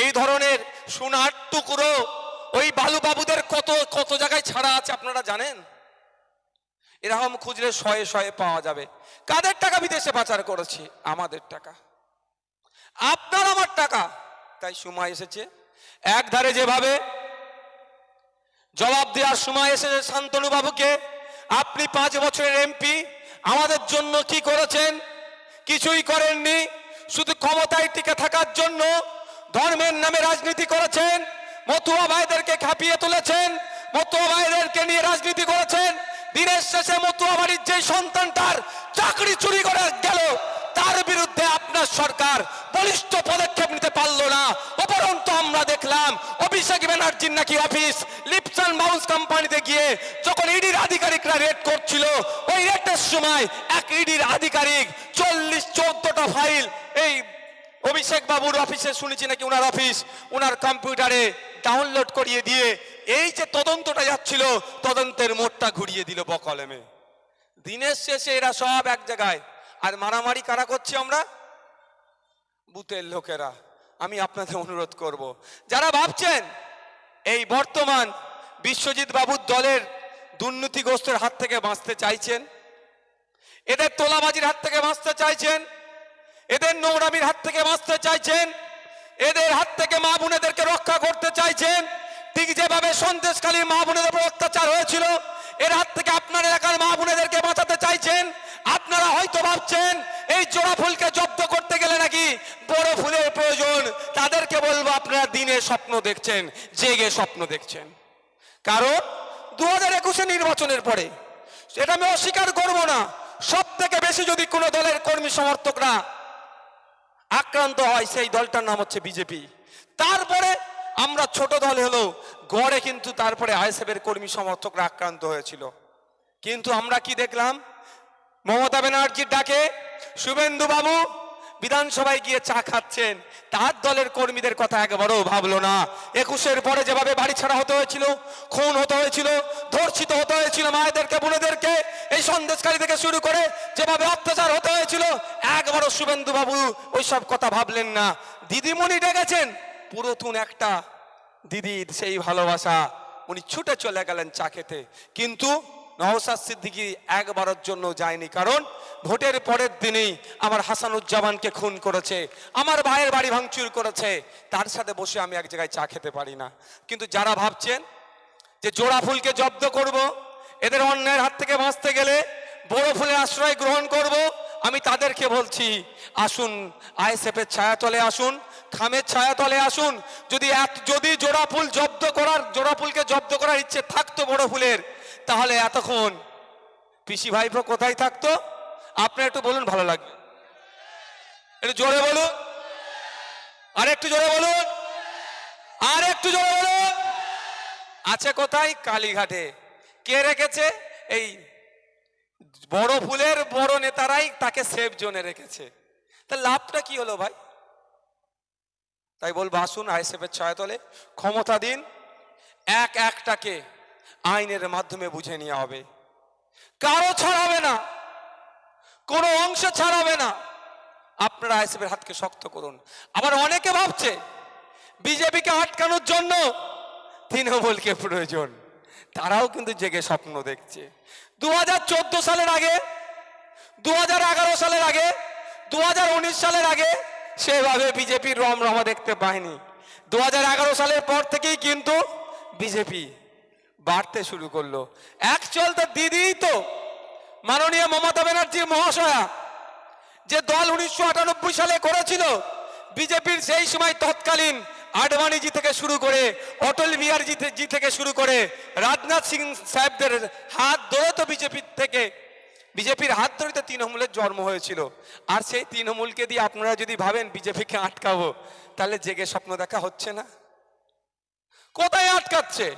এই ধরনের সোনার টুকরো ওই বালু বাবুদের কত কত জায়গায় ছাড়া আছে আপনারা জানেন? এরকম খুঁজলে শয়ে শয়ে পাওয়া যাবে। কাদের টাকা বিদেশে পাচার করেছি? আমাদের টাকা, আপনার আমার টাকা। তাই সময় এসেছে এক ধারে যেভাবে জবাব দেওয়ার সময় এসেছে শান্তনু বাবুকে, আপনি 5 বছরের এমপি, আমাদের জন্য কি করেছেন? কিছুই করেননি। শুধু ক্ষমতায় টিকে থাকার জন্য ধর্মের নামে রাজনীতি করেছেন, মতুয়া ভাইদেরকে খাপিয়ে তুলেছেন, মতুয়া ভাইদেরকে নিয়ে রাজনীতি করেছেন। দিনের শেষে মতুয়া বাড়ির যে সন্তানটার চাকরি চুরি করে গেল, তার বিরুদ্ধে আপনার সরকার বলিষ্ঠ পদক্ষেপ নিতে পারলো না। উপরন্তু আমরা দেখলাম অভিষেক ব্যানার্জির নাকি অফিস লিপসন বাউন্স কোম্পানিতে গিয়ে যখন ইডির আধিকারিকরা রেড করছিল, ওই রেডের সময় এক ইডির আধিকারিক 40-14টা ফাইল এই অভিষেক বাবুর অফিসে শুনেছি নাকি ওনার অফিস ওনার কম্পিউটারে ডাউনলোড করিয়ে দিয়ে এই যে তদন্তটা যাচ্ছিল, তদন্তের মোড়টা ঘুরিয়ে দিল বকলমে। দিনের শেষে এরা সব এক জায়গায়, আর মারামারি কারা করছি আমরা? বুথের লোকেরা। আমি আপনাদের অনুরোধ করব, যারা ভাবছেন এই বর্তমান বিশ্বজিৎ বাবুর দলের দুর্নীতিগ্রস্তের হাত থেকে বাঁচতে চাইছেন, এদের তোলাবাজির হাত থেকে বাঁচতে চাইছেন, এদের নোংরামির হাত থেকে বাঁচতে চাইছেন, এদের হাত থেকে মা বোনেদেরকে রক্ষা করতে চাইছেন, ঠিক যেভাবে সন্দেশখালীর মা বোনেদের উপর অত্যাচার হয়েছিল, এর হাত থেকে আপনার এলাকার মা বোনেদেরকে বাঁচাতে চাইছেন। আপনারা হয়তো ভাবছেন এই জোড়া ফুলকে জব্দ করতে গেলে নাকি বড় ফুলের প্রয়োজন। তাদেরকে বলবো, আপনারা দিনে স্বপ্ন দেখছেন, জেগে স্বপ্ন দেখছেন। কারণ 2021 নির্বাচনের পরে, সেটা আমি অস্বীকার করবো না, সব থেকে বেশি যদি কোনো দলের কর্মী সমর্থকরা আক্রান্ত হয়, সেই দলটার নাম হচ্ছে বিজেপি। তারপরে আমরা ছোট দল হলো গড়ে, কিন্তু তারপরে আইএসএফের কর্মী সমর্থকরা আক্রান্ত হয়েছিল। কিন্তু আমরা কি দেখলাম? মমতা ব্যানার্জির ডাকে শুভেন্দু বাবু বিধানসভায় গিয়ে চা খাচ্ছেন, তার দলের কর্মীদের কথা একবারও ভাবলো না। 21-এর পরে যেভাবে বাড়ি ছাড়া হতে হয়েছিল, খুন হতে হয়েছিল, ধর্ষিত হতে হয়েছিল মায়েদেরকে, বোনেদেরকে, এই সন্দেশকারী থেকে শুরু করে যেভাবে অত্যাচার হতে হয়েছিল, একবারও শুভেন্দু বাবু ওইসব কথা ভাবলেন না। দিদিমণি ডেকেছেন, পুরাতন একটা দিদির সেই ভালোবাসা, উনি ছুটে চলে গেলেন চা খেতে। কিন্তু নওশাদ সিদ্দিকী একবারের জন্য যায়নি, কারণ ভোটের পরের দিনেই আমার হাসানুজ্জামানকে খুন করেছে, আমার ভাইয়ের বাড়ি ভাঙচুর করেছে, তার সাথে বসে আমি এক জায়গায় চা খেতে পারি না। কিন্তু যারা ভাবছেন যে জোড়া ফুলকে জব্দ করব, এদের অন্যায়ের হাত থেকে বাঁচতে গেলে বড় ফুলের আশ্রয় গ্রহণ করব, আমি তাদেরকে বলছি, আসুন আইএসএফের ছায়াতলে আসুন, খামের ছায়াতলে আসুন। যদি জোড়া ফুলকে জব্দ করার ইচ্ছে থাকতো বড় ফুলের, তাহলে এতক্ষণ পিসি ভাইপো কোথায় থাকতো? আপনি একটু বলুন, ভালো লাগবে। একটু জোরে বলুন, আর একটু জোরে বলুন, আর একটু জোরে বলুন। আছে কোথায়? কালীঘাটে। কে রেখেছে? এই বড় ফুলের বড় নেতারাই তাকে সেফ জোনে রেখেছে। তা লাভটা কি হলো ভাই? তাই বলবো, আসুন আইএসএফের ছায়াতলে, ক্ষমতা দিন, একটাকে আইনের মাধ্যমে বুঝে নেওয়া হবে, কারো ছাড়াবে না, কোনো অংশ ছাড়াবে না। আপনারা আইএসএফের হাতকে শক্ত করুন। আবার অনেকে ভাবছে বিজেপিকে আটকানোর জন্য তৃণমূলকে প্রয়োজন, তারাও কিন্তু জেগে স্বপ্ন দেখছে। 2014 সালের আগে, 2011 সালের আগে, 2019 সালের আগে সেভাবে বিজেপির রমরমা দেখতে পাইনি। 2011 সালের পর থেকেই কিন্তু বিজেপি বাড়তে শুরু করলো। অ্যাকচুয়াল তো দিদি তো মাননীয় মমতা ব্যানার্জির মহাশয়া যে দল 1998 সালে করেছিল, বিজেপির সেই সময় তৎকালীন আডবাণীজি থেকে শুরু করে, অটল বিহারী জি থেকে শুরু করে, রাজনাথ সিং সাহেবদের হাত ধরে তো বিজেপির হাত ধরে তো তৃণমূলের জন্ম হয়েছিল। আর সেই তৃণমূলকে দিয়ে আপনারা যদি ভাবেন বিজেপিকে আটকাবো, তাহলে জেগে স্বপ্ন দেখা হচ্ছে না? কোথায় আটকাচ্ছে?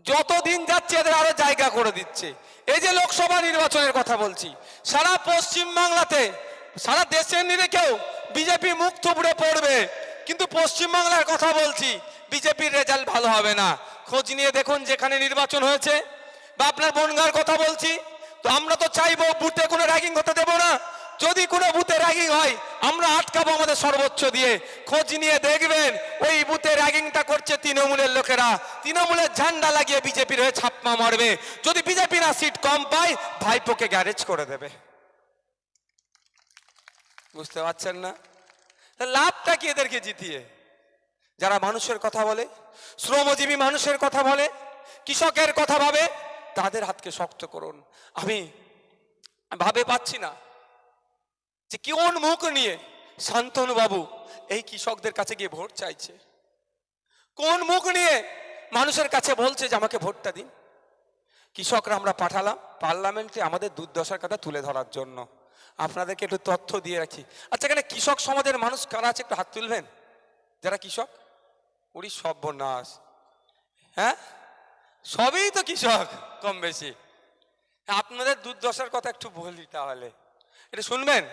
যতদিন যাচ্ছে এদের আরো জায়গা করে দিচ্ছে। এই যে লোকসভা নির্বাচনের কথা বলছি, সারা পশ্চিম বাংলাতে, সারা দেশের নিরিখেও বিজেপি মুখ থুবড়ে পড়বে, কিন্তু পশ্চিম বাংলার কথা বলছি, বিজেপির রেজাল্ট ভালো হবে না। খোঁজ নিয়ে দেখুন যেখানে নির্বাচন হয়েছে, বা আপনার বনগাঁর কথা বলছি, তো আমরা তো চাইবো বুথে কোনো র্যাগিং হতে দেব না। যদি কোনো বুথে র্যাগিং হয়, আমরা আটকাবো আমাদের সর্বোচ্চ দিয়ে। খোঁজ নিয়ে দেখবেন ওই বুথে র্যাগিংটা করছে তৃণমূলের লোকেরা, তৃণমূলের ঝান্ডা লাগিয়ে বিজেপির হয়ে ছাপ্পা মারবে, যদি বিজেপি না সিট কম পায় ভাইপোকে গ্যারেজ করে দেবে। বুঝতে পারছেন না? লাভটা কি এদেরকে জিতিয়ে? যারা মানুষের কথা বলে, শ্রমজীবী মানুষের কথা বলে, কৃষকের কথা ভাবে, তাদের হাতকে শক্ত করুন। আমি ভাবে পাচ্ছি না যে কোন মুখ নিয়ে শান্তনু বাবু এই কৃষকদের কাছে গিয়ে ভোট চাইছে, কোন মুখ নিয়ে মানুষের কাছে বলছে যে আমাকে ভোটটা দিন। কৃষকরা আমরা পাঠালাম পার্লামেন্টে আমাদের দুর্দশার কথা তুলে ধরার জন্য। আপনাদেরকে একটু তথ্য দিয়ে রাখি। আচ্ছা, এখানে কৃষক সমাজের মানুষ কারা আছে একটু হাত তুলবেন যারা কৃষক? ওরই সর্বনাশ, হ্যাঁ সবই তো কৃষক কম বেশি। আপনাদের দুর্দশার কথা একটু বলি তাহলে, এটা শুনবেন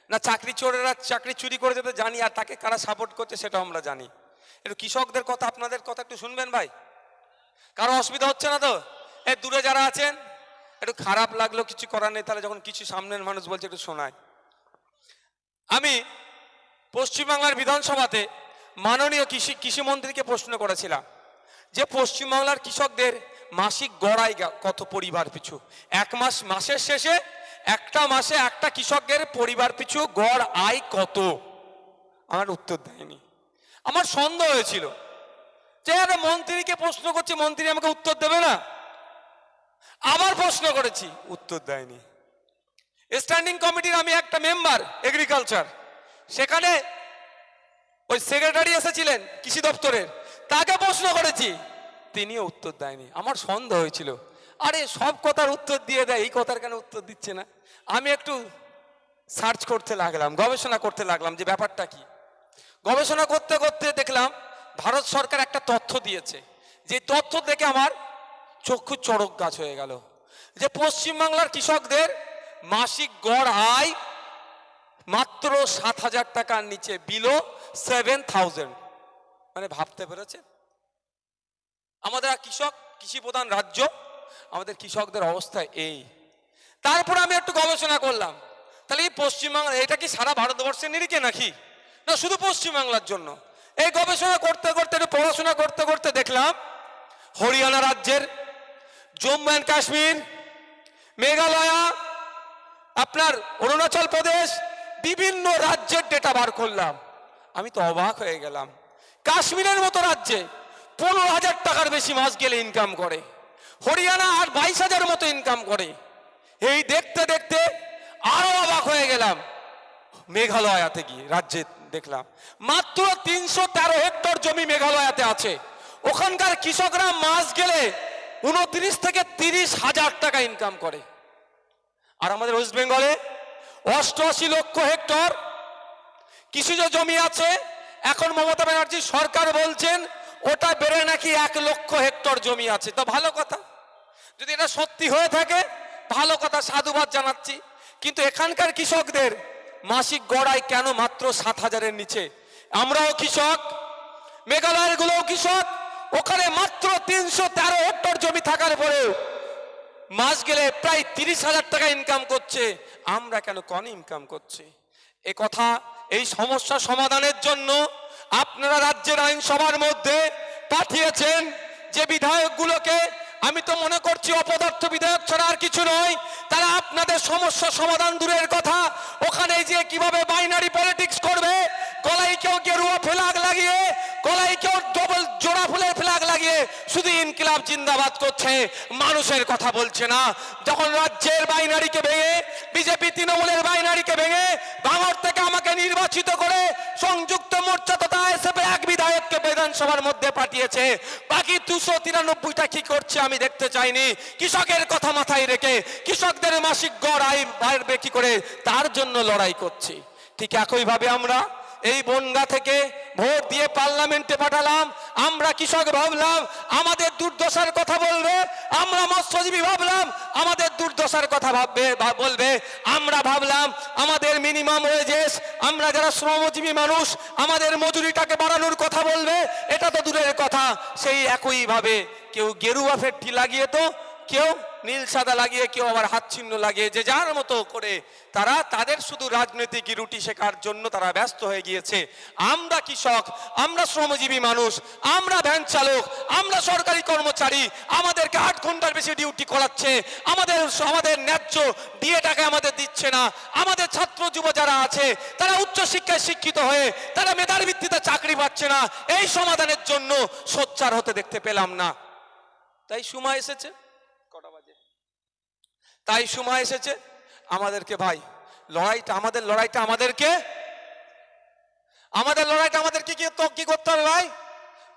না? চাকরি চোরেরা চাকরি চুরি করে যেতে জানি, আর তাকে কারা সাপোর্ট করছে সেটাও আমরা জানি। একটু কৃষকদের কথা, আপনাদের কথা একটু শুনবেন ভাই। কারো অসুবিধা হচ্ছে না তো? এই দূরে যারা আছেন একটু খারাপ লাগলো, কিছু করার নেই, তাহলে যখন কিছু সামনের মানুষ বলছে একটু শোনায়। আমি পশ্চিমবাংলার বিধানসভাতে মাননীয় কৃষিমন্ত্রীকে প্রশ্ন করেছিলাম যে পশ্চিমবাংলার কৃষকদের মাসিক গড় আয় কত পরিবার পিছু। মাসের শেষে একটা মাসে একটা কৃষকের পরিবার পিছু গড় আয় কত? আমার উত্তর দেয়নি। আমার সন্দেহ হয়েছিল যে আরে মন্ত্রীকে প্রশ্ন করছি, মন্ত্রী আমাকে উত্তর দেবে না। আবার প্রশ্ন করেছি, উত্তর দেয়নি। স্ট্যান্ডিং কমিটির আমি একটা মেম্বার এগ্রিকালচার, সেখানে ওই সেক্রেটারি এসেছিলেন কৃষি দপ্তরের, তাকে প্রশ্ন করেছি, তিনিও উত্তর দেয়নি। আমার সন্দেহ হয়েছিল আরে সব কথার উত্তর দিয়ে দেয়, এই কথার কেন উত্তর দিচ্ছে না। আমি একটু সার্চ করতে লাগলাম, গবেষণা করতে লাগলাম যে ব্যাপারটা কি। গবেষণা করতে করতে দেখলাম ভারত সরকার একটা তথ্য দিয়েছে, যে তথ্য দেখে আমার চক্ষু চড়ক গাছ হয়ে গেল, যে পশ্চিমবাংলার কৃষকদের মাসিক গড় আয় মাত্র 7,000 টাকার নিচে, বিলো 7,000। মানে ভাবতে পেরেছে আমাদের কৃষক, কৃষি প্রধান রাজ্য, আমাদের কৃষকদের অবস্থা এই। তারপর আমি একটু গবেষণা করলাম, তাহলে এই পশ্চিমবাংলা এটা কি সারা ভারতবর্ষের নিরিখে নাকি, না শুধু পশ্চিমবাংলার জন্য? এই গবেষণা করতে করতে, একটু পড়াশোনা করতে করতে দেখলাম হরিয়ানা রাজ্যের, জম্মু অ্যান্ড কাশ্মীর, মেঘালয়, আপনার অরুণাচল প্রদেশ, বিভিন্ন রাজ্যের ডেটা বার করলাম। আমি তো অবাক হয়ে গেলাম। কাশ্মীরের মতো রাজ্যে 15,000 টাকার বেশি মাস গেলে ইনকাম করে, হরিয়ানা আর 22,000 মতো ইনকাম করে। এই দেখতে দেখতে আরো অবাক হয়ে গেলাম। মেঘালয়াতে গিয়ে রাজ্যে দেখলাম মাত্র 313 হেক্টর জমি মেঘালয়াতে আছে। ওখানকার কৃষকরা মাস গেলে 29 থেকে 30,000 টাকা ইনকাম করে। আর আমাদের ওয়েস্ট বেঙ্গলে 88 লক্ষ হেক্টর কৃষিজ জমি আছে। এখন মমতা ব্যানার্জি সরকার বলছেন ওটা বেড়ে নাকি 1 লক্ষ হেক্টর জমি আছে। তো ভালো কথা, যদি এটা সত্যি হয়ে থাকে ভালো কথা, সাধুবাদ জানাচ্ছি। কিন্তু এখানকার কৃষকদের মাসিক গড় আয় কেন মাত্র 7,000-এর নিচে? আমরাও কৃষক, মেঘালয়ের গুলোও কৃষক, ওখানে মাত্র 313 হেক্টর জমি থাকার পরেও মাস গেলে প্রায় 30,000 টাকা ইনকাম করছে। আমরা কেন কম ইনকাম করছি? এ কথা, এই সমস্যা সমাধানের জন্য আপনারা রাজ্যের আইনসভার মধ্যে পাঠিয়েছেন যে বিধায়কগুলোকে, আমি তো মনে করছি অপদার্থ বিধায়ক ছাড়া আর কিছু নয়। তারা আপনাদের সমস্যা সমাধান দূরের কথা, ওখানে যে কিভাবে বাইনারি পলিটিক্স করবে, গলায় কেউ গেরুয়া ফ্ল্যাগ লাগিয়ে, গলায় কেউ ডবল জোড়া ফুলের ফ্ল্যাগ লাগিয়ে শুধু ইনকিলাব জিন্দাবাদ করছে, মানুষের কথা বলছে না। যখন রাজ্যের বাইনারিকে ভেঙে, বিজেপি তৃণমূলের বাইনারিকে ভেঙে ভাঙড় থেকে আমাকে নির্বাচিত করে সংযুক্ত মোর্চা তথা আইএসএফ এক বিধায়ককে বিধানসভার মধ্যে পাঠিয়েছে, বাকি 293টা কি করছে আমি দেখতে চাইনি। কৃষকের কথা মাথায় রেখে কৃষকদের মাসিক গড় আয় বাড়বে কি করে তার জন্য লড়াই করছি। ঠিক একইভাবে আমরা এই বনগা থেকে ভোট দিয়ে পার্লামেন্টে পাঠালাম। আমরা কৃষক ভাবলাম আমাদের দুর্দশার কথা বলবে, আমরা মৎস্যজীবী ভাবলাম আমাদের দুর্দশার কথা বলবে, আমরা ভাবলাম আমাদের মিনিমাম ওয়েজেস, আমরা যারা শ্রমজীবী মানুষ আমাদের মজুরিটাকে বাড়ানোর কথা বলবে। এটা তো দূরের কথা, সেই একইভাবে কেউ গেরুয়া ফেটটি লাগিয়ে তো কেউ নীল সাদা লাগিয়ে, কেউ আবার হাত চিহ্ন লাগিয়ে, যে যার মতো করে তারা তাদের শুধু রাজনৈতিক রুটি শেখার জন্য তারা ব্যস্ত হয়ে গিয়েছে। আমরা কৃষক, আমরা শ্রমজীবী মানুষ, আমরা ভ্যান চালক, আমরা সরকারি কর্মচারী, আমাদেরকে 8 ঘন্টার বেশি ডিউটি করাচ্ছে, আমাদের ন্যায্য দিয়ে টাকা আমাদের দিচ্ছে না। আমাদের ছাত্র যুব যারা আছে তারা উচ্চশিক্ষায় শিক্ষিত হয়ে তারা মেধার ভিত্তিতে চাকরি পাচ্ছে না। এই সমাধানের জন্য সোচ্চার হতে দেখতে পেলাম না। তাই সময় এসেছে, কটা বাজে, তাই সময় এসেছে আমাদেরকে ভাই আমাদের লড়াইটা আমাদেরকে কি করতে হবে ভাই?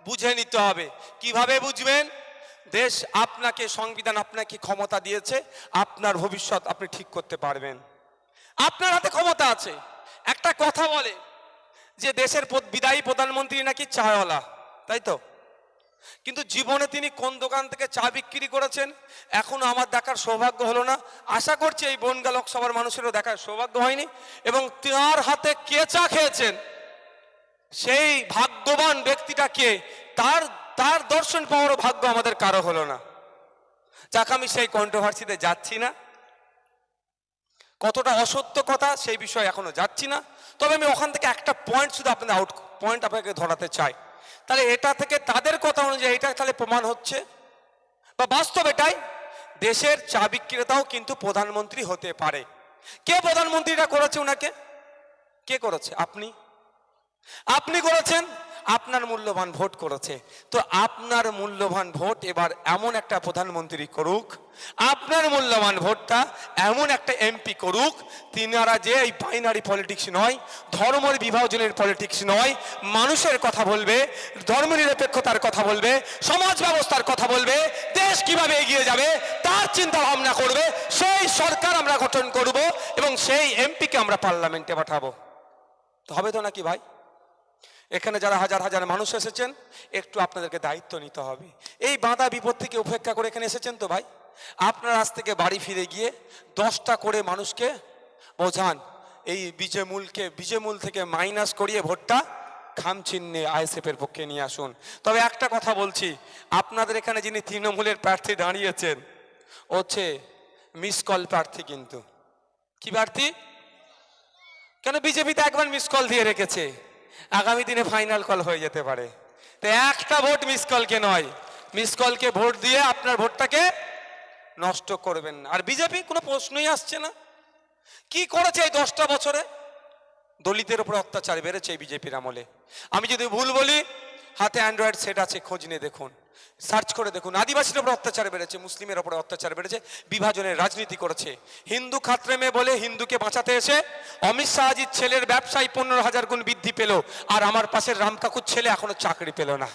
বুঝে নিতে হবে। কিভাবে বুঝবেন? দেশ আপনাকে, সংবিধান আপনাকে ক্ষমতা দিয়েছে, আপনার ভবিষ্যৎ আপনি ঠিক করতে পারবেন, আপনার হাতে ক্ষমতা আছে। একটা কথা বলে যে দেশের বিদায়ী প্রধানমন্ত্রী নাকি চাওয়ালা, তাই তো? কিন্তু জীবনে তিনি কোন দোকান থেকে চা বিক্রি করেছেন এখনো আমার দেখার সৌভাগ্য হলো না। আশা করছি এই বনগাঁ লোকসভার মানুষেরও দেখার সৌভাগ্য হয়নি। এবং তার হাতে কে চা খেয়েছেন সেই ভাগ্যবান ব্যক্তিটা কে, তার দর্শন পাওয়ারও ভাগ্য আমাদের কারো হলো না। যাক, আমি সেই কন্ট্রোভার্সিতে যাচ্ছি না, কতটা অসত্য কথা সেই বিষয়ে এখনো যাচ্ছি না। তবে আমি ওখান থেকে একটা পয়েন্ট শুধু আপনাকে ধরাতে চাই। তাহলে এটা থেকে তাদের কথা অনুযায়ী এটা তাহলে প্রমাণ হচ্ছে বা বাস্তব এটাই, দেশের চা বিক্রেতাও কিন্তু প্রধানমন্ত্রী হতে পারে। কে প্রধানমন্ত্রীটা করেছে ওনাকে? কে করেছে? আপনি করেছেন, আপনার মূল্যবান ভোট করেছে। তো আপনার মূল্যবান ভোট এবার এমন একটা প্রধানমন্ত্রী করুক, আপনার মূল্যবান ভোটটা এমন একটা এমপি করুক, তিনারা যে এই বাইনারি পলিটিক্স নয়, ধর্মের বিভাজনের পলিটিক্স নয়, মানুষের কথা বলবে, ধর্মনিরপেক্ষতার কথা বলবে, সমাজ ব্যবস্থার কথা বলবে, দেশ কিভাবে এগিয়ে যাবে তার চিন্তা ভাবনা করবে। সেই সরকার আমরা গঠন করব এবং সেই এমপিকে আমরা পার্লামেন্টে পাঠাবো। তো হবে তো নাকি ভাই? এখানে যারা হাজার হাজার মানুষ এসেছেন, একটু আপনাদেরকে দায়িত্ব নিতে হবে। এই বাধা বিপদ থেকে উপেক্ষা করে এখানে এসেছেন তো ভাই, আপনার আজ থেকে বাড়ি ফিরে গিয়ে 10টা করে মানুষকে বোঝান, এই বিজেমূল থেকে মাইনাস করিয়ে ভোটটা খামচিহ্নে আইএসএফের পক্ষে নিয়ে আসুন। তবে একটা কথা বলছি, আপনাদের এখানে যিনি তৃণমূলের প্রার্থী দাঁড়িয়েছেন হচ্ছে মিস কল প্রার্থী। কিন্তু কি প্রার্থী? কেন? বিজেপিতে একবার মিস কল দিয়ে রেখেছে, আগামী দিনে ফাইনাল কল হয়ে যেতে পারে। তো একটা ভোট মিস কলকে নয়, মিস কলকে ভোট দিয়ে আপনার ভোটটাকে নষ্ট করবেন না। আর বিজেপি কোনো প্রশ্নই আসছে না। কি করেছে এই 10টা বছরে? দলিতের উপর অত্যাচার বেড়েছে এই বিজেপির আমলে। আমি যদি ভুল বলি, হাতে অ্যান্ড্রয়েড সেট আছে, খোঁজ নিয়ে দেখুন, সার্চ করে দেখুন। আদিবাসীর উপর অত্যাচার বেড়েছে, মুসলিমের উপর অত্যাচার বেড়েছে, বিভাজনের রাজনীতি করেছে। হিন্দু খাতরে মে বলে হিন্দুকে বাঁচাতে এসে অমিত শাহজির ছেলের ব্যবসায় 15,000 গুণ বৃদ্ধি পেল, আর আমার পাশের রাম কাকুর ছেলে এখনো চাকরি পেল না।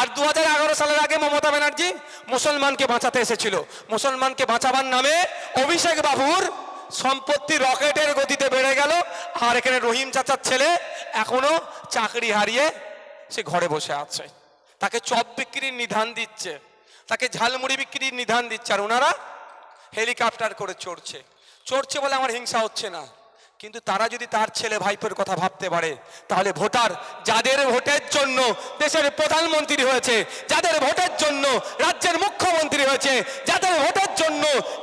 আর 2011 সালের আগে মমতা ব্যানার্জি মুসলমানকে বাঁচাতে এসেছিল, মুসলমানকে বাঁচাবার নামে অভিষেক বাবুর সম্পত্তি রকেটের গতিতে বেড়ে গেল, আর এখানে রহিম চাচার ছেলে এখনো চাকরি হারিয়ে সে ঘরে বসে আছে। তাকে চপ বিক্রির নিধান দিচ্ছে, তাকে ঝালমুড়ি বিক্রির নিধান দিচ্ছে, আর ওনারা হেলিকপ্টার করে চড়ছে বলে আমার হিংসা হচ্ছে না। কিন্তু তারা যদি তার ছেলে ভাইপোর কথা ভাবতে পারে, তাহলে ভোটার যাদের ভোটের জন্য দেশের প্রধানমন্ত্রী হয়েছে, যাদের ভোটের জন্য রাজ্যের মুখ্যমন্ত্রী হয়েছে, যাদের ভোটের জন্য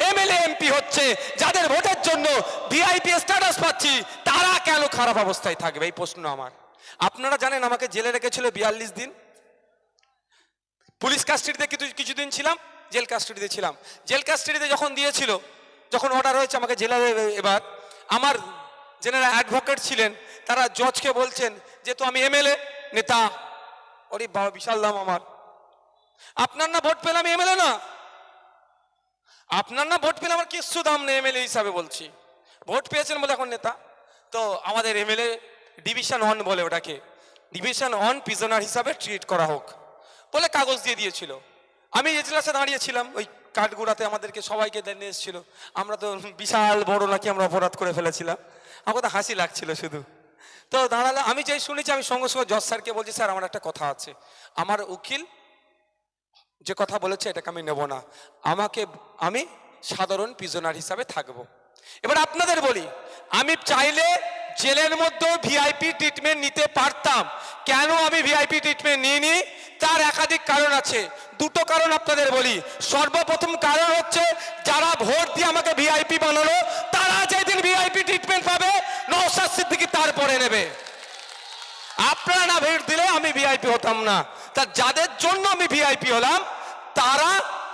এমএলএ এমপি হচ্ছে, যাদের ভোটের জন্য ভিআইপি স্ট্যাটাস পাচ্ছি, তারা কেন খারাপ অবস্থায় থাকবে? এই প্রশ্ন আমার। আপনারা জানেন আমাকে জেলে রেখেছিল 42 দিন। পুলিশ কাস্টডিতে কিছুদিন ছিলাম, জেল কাস্টডিতে ছিলাম। জেল কাস্টডিতে যখন দিয়েছিল, যখন অর্ডার হয়েছে আমাকে জেলে, এবার আমার জেনারেল অ্যাডভোকেট ছিলেন, তারা জজকে বলছেন যে তো আমি এমএলএ নেতা। ওরে বাবা, বিশাল দাম আমার। আপনার না ভোট পেলাম, এমএলএ না। আপনার না ভোট পেলে আমার কিচ্ছু দাম নেই, এমএলএ হিসাবে বলছি। ভোট পেয়েছেন বলে এখন নেতা। তো আমাদের এমএলএ ডিভিশন 1 বলে ওটাকে, ডিভিশন 1 প্রিজনার হিসাবে ট্রিট করা হোক বলে কাগজ দিয়ে দিয়েছিল। আমি এজলাসে দাঁড়িয়েছিলাম, ওই কাঠগুড়াতে আমাদেরকে সবাইকে নিয়ে এসেছিল। আমরা তো বিশাল বড় নাকি আমরা অপরাধ করে ফেলেছিলাম, আমার তো হাসি লাগছিল শুধু। তো দাঁড়ালে আমি যেই শুনেছি, আমি সঙ্গে সঙ্গে জজ স্যারকে বলছি, স্যার আমার একটা কথা আছে, আমার উকিল যে কথা বলেছে এটাকে আমি নেব না, আমি সাধারণ প্রিজনার হিসাবে থাকবো। এবার আপনাদের বলি, আমি চাইলে জেলের মধ্যেও ভিআইপি ট্রিটমেন্ট নিতে পারতাম। কেন আমি ভিআইপি ট্রিটমেন্ট নিইনি? তার একাধিক কারণ আছে। দুটো কারণ আপনাদের বলি। সর্বপ্রথম কারণ হচ্ছে যারা ভোট দিয়ে আমাকে ভিআইপি বানালো তারা যেদিন ভিআইপি ট্রিটমেন্ট পাবে নওশাদ সিদ্দিকী তারপরে নেবে। আপনারা না ভোট দিলে আমি ভিআইপি হতাম না। তা যাদের জন্য আমি ভিআইপি হলাম তারা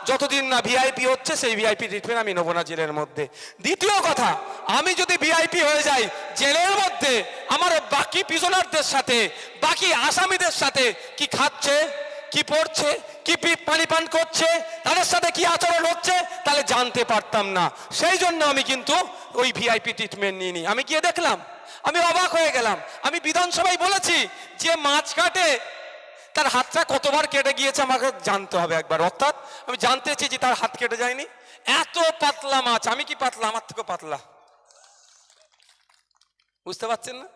যতদিন না ভিআইপি হচ্ছে সেই ভিআইপি ট্রিটমেন্ট আমি নেবো না জেলের মধ্যে। দ্বিতীয় কথা, আমি যদি ভিআইপি হয়ে যাই জেলের মধ্যে আমার বাকি প্রিজনারদের সাথে বাকি আসামিদের সাথে কি খাচ্ছে, কি পড়ছে, কি পানি পান করছে, তাদের সাথে কি আচরণ হচ্ছে তাহলে জানতে পারতাম না। সেই জন্য আমি কিন্তু ওই ভিআইপি ট্রিটমেন্ট নিইনি। আমি গিয়ে দেখলাম, আমি অবাক হয়ে গেলাম। আমি বিধানসভায় বলেছি যে মাছ কাটে তার হাতটা কতবার কেটে গিয়েছে আমাকে জানতে হবে একবার। অর্থাৎ আমি জানতে চেয়েছি তার হাত কেটে যায়নি। এত পাতলা মাছ, আমি কি পাতলা? আমার থেকে পাতলা, বুঝতে পারছেন না?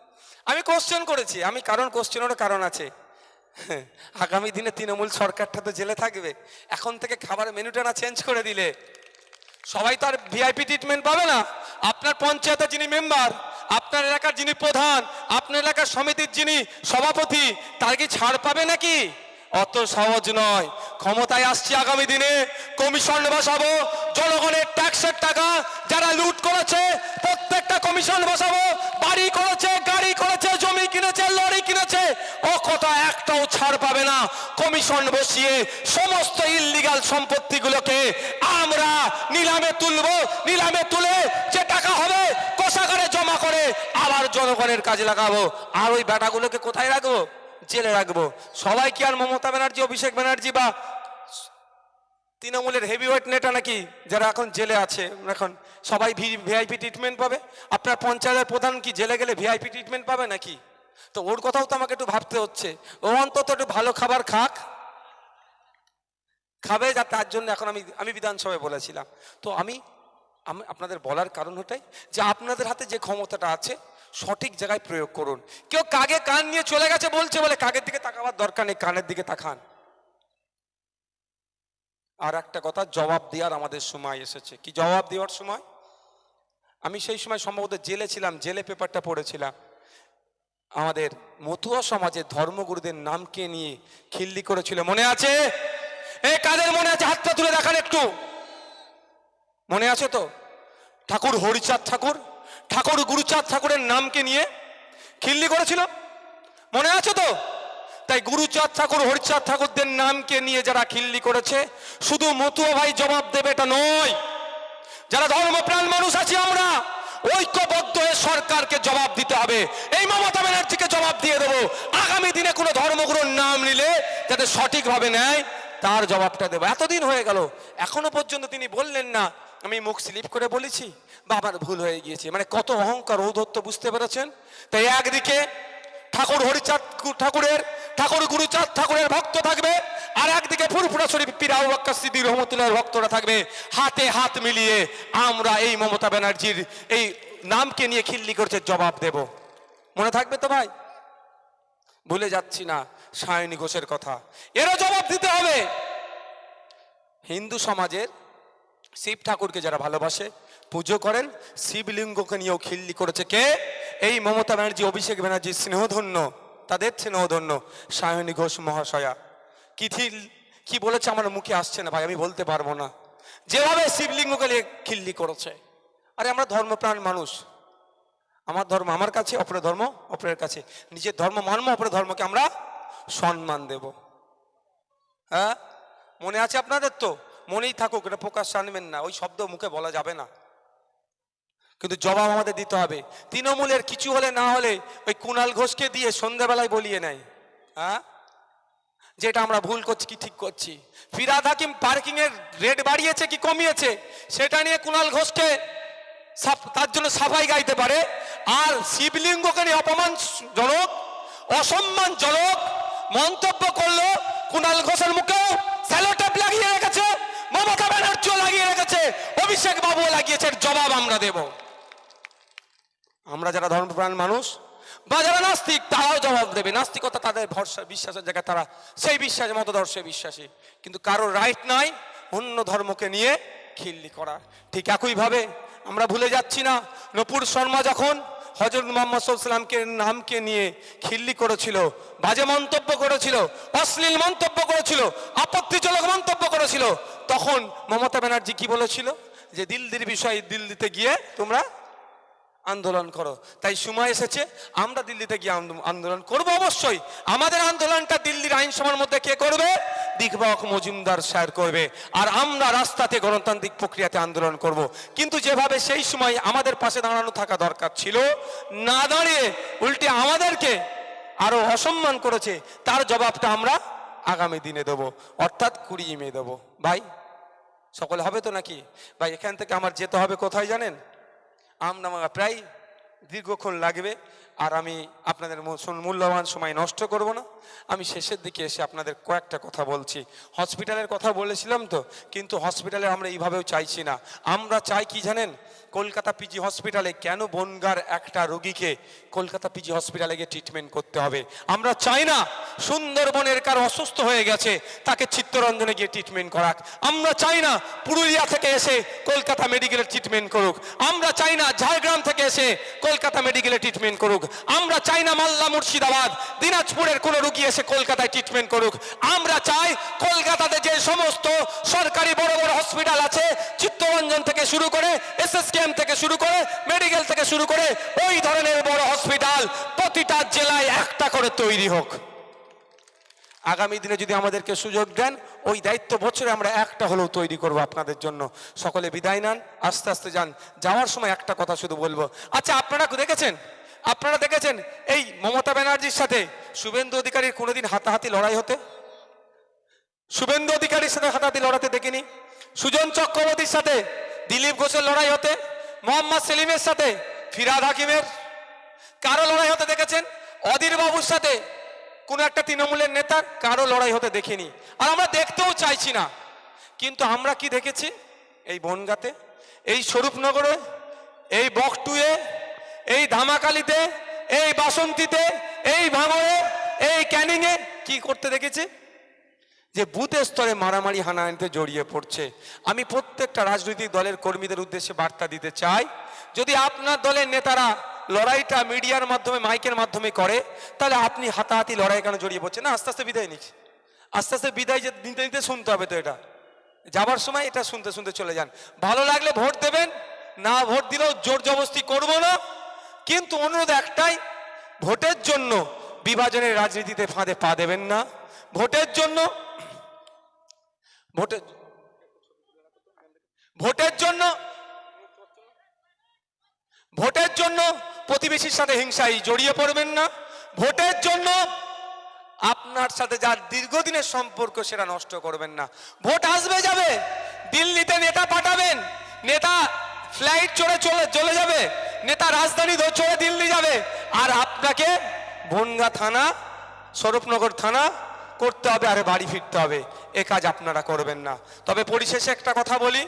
আমি কোশ্চেন করেছি, আমি কারণ কোশ্চেনেরও কারণ আছে। আগামী দিনে তৃণমূল সরকারটা তো জেলে থাকবে, এখন থেকে খাবারের মেনুটা না চেঞ্জ করে দিলে সবাই তো আর ভিআইপি ট্রিটমেন্ট পাবে না। আপনার পঞ্চায়েতের যিনি মেম্বার, আপনার এলাকার যিনি প্রধান, আপনার এলাকার সমিতির যিনি সভাপতি, তার কি ছাড় পাবে নাকি? অত সহজ নয়। ক্ষমতায় আসছি আগামী দিনে, কমিশন বসাবো, জনগণের ট্যাক্সের টাকা যারা লুট করেছে প্রত্যেকটা কমিশন বসাবো। বাড়ি করেছে, গাড়ি করেছে, জমি কিনেছে, লরি কিনেছে, ও কথা একটাও ছাড় পাবে না। কমিশন বসিয়ে সমস্ত ইল্লিগাল সম্পত্তিগুলোকে আমরা নিলামে তুলবো। নিলামে তুলে যে টাকা হবে কোষাগারে জমা করে আবার জনগণের কাজে লাগাবো। আর ওই বেটাগুলোকে কোথায় রাখবো? জেলে রাখবো। সবাই কি আর মমতা ব্যানার্জি, অভিষেক ব্যানার্জি বা তৃণমূলের হেভিওয়েট নেতা নাকি যারা এখন জেলে আছে এখন সবাই ভিআইপি ট্রিটমেন্ট পাবে? আপনার পঞ্চায়েতের প্রধান কি জেলে গেলে ভিআইপি ট্রিটমেন্ট পাবে নাকি? তো ওর কথাও তো আমাকে একটু ভাবতে হচ্ছে। ও অন্তত একটু ভালো খাবার খাবে, যা তার জন্য এখন আমি বিধানসভায় বলেছিলাম। তো আমি আপনাদের বলার কারণ ওটাই যে আপনাদের হাতে যে ক্ষমতাটা আছে সঠিক জায়গায় প্রয়োগ করুন। কেউ কাগে কান নিয়ে চলে গেছে বলছে বলে কাগের দিকে তাকাবার দরকার নেই, কানের দিকে তাকান। আর একটা কথা, জবাব দেওয়ার আমাদের সময় এসেছে। কি জবাব দেওয়ার সময়? আমি সেই সময় সম্ভবত জেলে ছিলাম, জেলে পেপারটা পড়েছিলাম। আমাদের মতুয়া সমাজের ধর্মগুরুদের নামকে নিয়ে খিল্লি করেছিল, মনে আছে? এ কাদের মনে আছে? হাতটা তুলে দেখান একটু। মনে আছে তো? ঠাকুর হরিচাঁদ ঠাকুর, ঠাকুর গুরুচাঁদ ঠাকুরের নামকে নিয়ে খিল্লি করেছিল, মনে আছে তো? তাই গুরুচাঁদ ঠাকুর, হরিচাঁদ ঠাকুরদের নামকে নিয়ে যারা খিল্লি করেছে, শুধু মতুয়া ভাই জবাব দেবে এটা নয়, যারা ধর্মপ্রাণ মানুষ আছি আমরা ঐক্যবদ্ধ হয়ে সরকারকে জবাব দিতে হবে। এই মমতা ব্যানার্জিকে জবাব দিয়ে দেবো। আগামী দিনে কোনো ধর্মগুরুর নাম নিলে যাতে সঠিকভাবে নেয় তার জবাবটা দেবো। এতদিন হয়ে গেল এখনো পর্যন্ত তিনি বললেন না আমি মুখ স্লিপ করে বলেছি বা আমার ভুল হয়ে গিয়েছে। মানে কত অহংকার, ঔদ্ধত্য, বুঝতে পেরেছেন? তাই একদিকে ঠাকুর হরিচাঁদ ঠাকুরের, ঠাকুর গুরুচাঁদ ঠাকুরের ভক্ত থাকবে, আর একদিকে ফুরফুরা শরীফ পীর আবু বকর সিদ্দিক রহমতুল্লাহর ভক্তরা থাকবে। হাতে হাত মিলিয়ে আমরা এই মমতা ব্যানার্জির এই নামকে নিয়ে খিল্লি করছে জবাব দেব। মনে থাকবে তো ভাই? ভুলে যাচ্ছি না সায়নী ঘোষের কথা, এরও জবাব দিতে হবে। হিন্দু সমাজের শিব ঠাকুরকে যারা ভালোবাসে, পুজো করেন, শিবলিঙ্গকে নিয়েও খিল্লি করেছে কে? এই মমতা ব্যানার্জি, অভিষেক ব্যানার্জি স্নেহধন্য, তাদের স্নেহধন্য সায়নী ঘোষ মহাশয়া। কি বলেছে আমার মুখে আসছে না ভাই, আমি বলতে পারবো না। যেভাবে শিবলিঙ্গকে নিয়ে খিল্লি করেছে। আরে আমরা ধর্মপ্রাণ মানুষ, আমার ধর্ম আমার কাছে, অপরের ধর্ম অপরের কাছে। নিজের ধর্ম মানব, অপরের ধর্মকে আমরা সম্মান দেব। হ্যাঁ, মনে আছে আপনাদের তো? মনেই থাকুক, এটা প্রকাশ আনবেন না, ওই শব্দ মুখে বলা যাবে না, কিন্তু জবাব আমাদের দিতে হবে। তৃণমূলের কিছু হলে না হলে ওই কুণাল ঘোষকে দিয়ে সন্ধ্যাবেলায় বলিয়ে নেয় হ্যাঁ যেটা আমরা ভুল করছি কি ঠিক করছি। ফিরহাদ হাকিম পার্কিং এর রেট বাড়িয়েছে কি কমিয়েছে সেটা নিয়ে কুণাল ঘোষকে তার জন্য সাফাই গাইতে পারে, আর শিবলিঙ্গকে নিয়ে অপমানজনক অসম্মানজনক মন্তব্য করলো কুণাল ঘোষের মুখেও স্যালোটেপ লাগিয়ে রেখেছে, মমতা ব্যানার্জিও লাগিয়ে রেখেছে, অভিষেক বাবুও লাগিয়েছে। জবাব আমরা দেব। আমরা যারা ধর্মপ্রাণ মানুষ বা যারা নাস্তিক তারাও জবাব দেবে। নাস্তিকতা তাদের ভরসা, বিশ্বাসের জায়গায় তারা সেই বিশ্বাসের মতদর্শে বিশ্বাসী, কিন্তু কারোর রাইট নাই অন্য ধর্মকে নিয়ে খিল্লি করা। ঠিক একইভাবে আমরা ভুলে যাচ্ছি না, নূপুর শর্মা যখন হযরত মুহাম্মদ সাল্লাল্লাহু আলাইহি ওয়াসাল্লামকে নামকে নিয়ে খিল্লি করেছিল, বাজে মন্তব্য করেছিল, অশ্লীল মন্তব্য করেছিল, আপত্তিজনক মন্তব্য করেছিল, তখন মমতা ব্যানার্জি কি বলেছিল? যে দিল্লির বিষয়ে দিল্লিতে গিয়ে তোমরা আন্দোলন করো। তাই সময় এসেছে আমরা দিল্লিতে গিয়ে আন্দোলন করব। অবশ্যই আমাদের আন্দোলনটা দিল্লির আইনসভার মধ্যে কে করবে? দিকবাক মজুমদার স্যার করবে। আর আমরা রাস্তাতে গণতান্ত্রিক প্রক্রিয়াতে আন্দোলন করব। কিন্তু যেভাবে সেই সময় আমাদের পাশে দাঁড়ানো থাকা দরকার ছিল, না দাঁড়িয়ে উল্টে আমাদেরকে আরো অসম্মান করেছে, তার জবাবটা আমরা আগামী দিনে দেবো, অর্থাৎ 20 মে দেবো। ভাই সকলে হবে তো নাকি? ভাই এখান থেকে আমার যেতে হবে কোথায় জানেন? আমনামা প্রায় দীর্ঘক্ষণ লাগবে, আর আমি আপনাদের মূল্যবান সময় নষ্ট করব না। আমি শেষের দিকে এসে আপনাদের কয়েকটা কথা বলছি। হসপিটালের কথা বলেছিলাম তো, কিন্তু হসপিটালে আমরা এইভাবেও চাইছি না। আমরা চাই কি জানেন? কলকাতা পিজি হসপিটালে কেন বনগার একটা রোগীকে কলকাতা পিজি হসপিটালে গিয়ে ট্রিটমেন্ট করতে হবে? আমরা চাই না সুন্দরবনের কারো অসুস্থ হয়ে গেছে তাকে চিত্তরঞ্জনে গিয়ে ট্রিটমেন্ট করাক। আমরা চাই না পুরুলিয়া থেকে এসে কলকাতা মেডিকেলে ট্রিটমেন্ট করুক। আমরা চাই না ঝাড়গ্রাম থেকে এসে কলকাতা মেডিকেলে ট্রিটমেন্ট করুক। আমরা চাই না মালদা, মুর্শিদাবাদ, দিনাজপুরের কোনো রোগী এসে কলকাতায় ট্রিটমেন্ট করুক। আমরা চাই কলকাতাতে যে সমস্ত সরকারি বড় বড় হসপিটাল আছে, চিত্তরঞ্জন থেকে শুরু করে, এসএসকেএম থেকে শুরু করে, মেডিকেল থেকে শুরু করে, ওই ধরনের বড় হসপিটাল প্রতিটা জেলায় একটা করে তৈরি হোক। আগামী দিনে যদি আমাদেরকে সুযোগ দেন, ওই দায়িত্ব বছরে আমরা একটা হলেও তৈরি করব আপনাদের জন্য। সকলে বিদায় নেন, আস্তে আস্তে যান। যাওয়ার সময় একটা কথা শুধু বলবো, আচ্ছা আপনারা দেখেছেন এই মমতা ব্যানার্জির সাথে শুভেন্দু অধিকারীর কোনোদিন হাতাহাতি লড়াই হতে? শুভেন্দু অধিকারীর সাথে হাতাহাতি লড়াতে দেখিনি। সুজন চক্রবর্তীর সাথে দিলীপ ঘোষের লড়াই হতে, মোহাম্মদ সেলিমের সাথে ফিরহাদ হাকিমের কারো লড়াই হতে দেখেছেন? অধীর বাবুর সাথে কোনো একটা তৃণমূলের নেতার কারো লড়াই হতে দেখিনি, আর আমরা দেখতেও চাইছি না। কিন্তু আমরা কি দেখেছি? এই বনগাঁতে, এই স্বরূপনগরে, এই বকটুয়ে, এই ধামাকালিতে, এই বাসন্তীতে, এই ভাঙড়ে, এই ক্যানিংয়ে কি করতে দেখেছি? যে বুথের স্তরে মারামারি হানাহানিতে জড়িয়ে পড়ছে। আমি প্রত্যেকটা রাজনৈতিক দলের কর্মীদের উদ্দেশ্যে বার্তা দিতে চাই, যদি আপনার দলের নেতারা লড়াইটা মিডিয়ার মাধ্যমে, মাইকের মাধ্যমে করে, তাহলে আপনি হাতাহাতি লড়াই কেন জড়িয়ে পড়ছেন? না, আস্তে আস্তে বিদায় নিচ্ছি। আস্তে আস্তে বিদায় যে নিতে নিতে শুনতে হবে তো, এটা যাবার সময় এটা শুনতে শুনতে চলে যান। ভালো লাগলে ভোট দেবেন, না ভোট দিলেও জোর জবরদস্তি করবো না। কিন্তু অনুরোধ একটাই, ভোটের জন্য বিভাজনের রাজনীতিতে ফাঁদে পা দেবেন না। ভোটের জন্য প্রতিবেশীর সাথে হিংসায় জড়িয়ে পড়বেন না। ভোটের জন্য আপনার সাথে যার দীর্ঘদিনের সম্পর্ক সেটা নষ্ট করবেন না। ভোট আসবে যাবে, দিল্লিতে নেতা পাঠাবেন, নেতা ফ্লাইট চলে যাবে, নেতা রাজধানী চড়ে দিল্লি যাবে, আর আপনাকে বনগাঁ থানা, স্বরূপনগর থানা করতে হবে, আরে বাড়ি ফিরতে হবে। এ কাজ আপনারা করবেন না। তবে পরিশেষে একটা কথা বলি,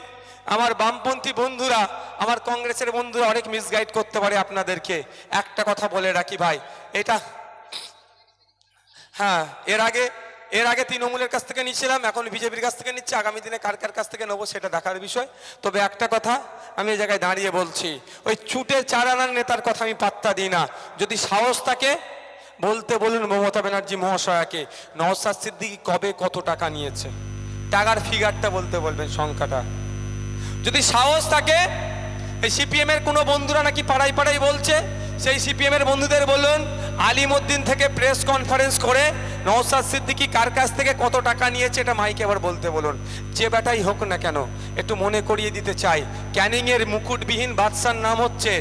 আমার বামপন্থী বন্ধুরা, আমার কংগ্রেসের বন্ধুরা অনেক মিসগাইড করতে পারে আপনাদেরকে। একটা কথা বলে রাখি ভাই, এটা হ্যাঁ, এর আগে তৃণমূলের কাছ থেকে নিচ্ছিলাম, এখন বিজেপির কাছ থেকে নিচ্ছি। আগামী দিনে কার কার কাছ থেকে নেবো সেটা দেখার বিষয়। তবে একটা কথা আমি এই জায়গায় দাঁড়িয়ে বলছি, ওই ছুটে 4 আনার নেতার কথা আমি পাত্তা দিই না। যদি সাহস থাকে বলতে বলুন মমতা ব্যানার্জি মহাশয়াকে, নওশাদ সিদ্দিকী কবে কত টাকা নিয়েছে, টাকার ফিগারটা বলতে বলবেন, সংখ্যাটা। যদি সাহস থাকে, এই সিপিএম এর কোনো বন্ধুরা নাকি পাড়ায় পাড়ায় বলছে, সেই সিপিএম এর বন্ধুদের বলুন আলিমউদ্দিন থেকে প্রেস কনফারেন্স করে নওশাদ সিদ্দিকী কার কাছ থেকে কত টাকা নিয়েছে এটা মাইকে আবার বলতে বলুন। যে বেটাই হোক না কেন, একটু মনে করিয়ে দিতে চাই, ক্যানিং এর মুকুটবিহীন বাদশার নাম হচ্ছে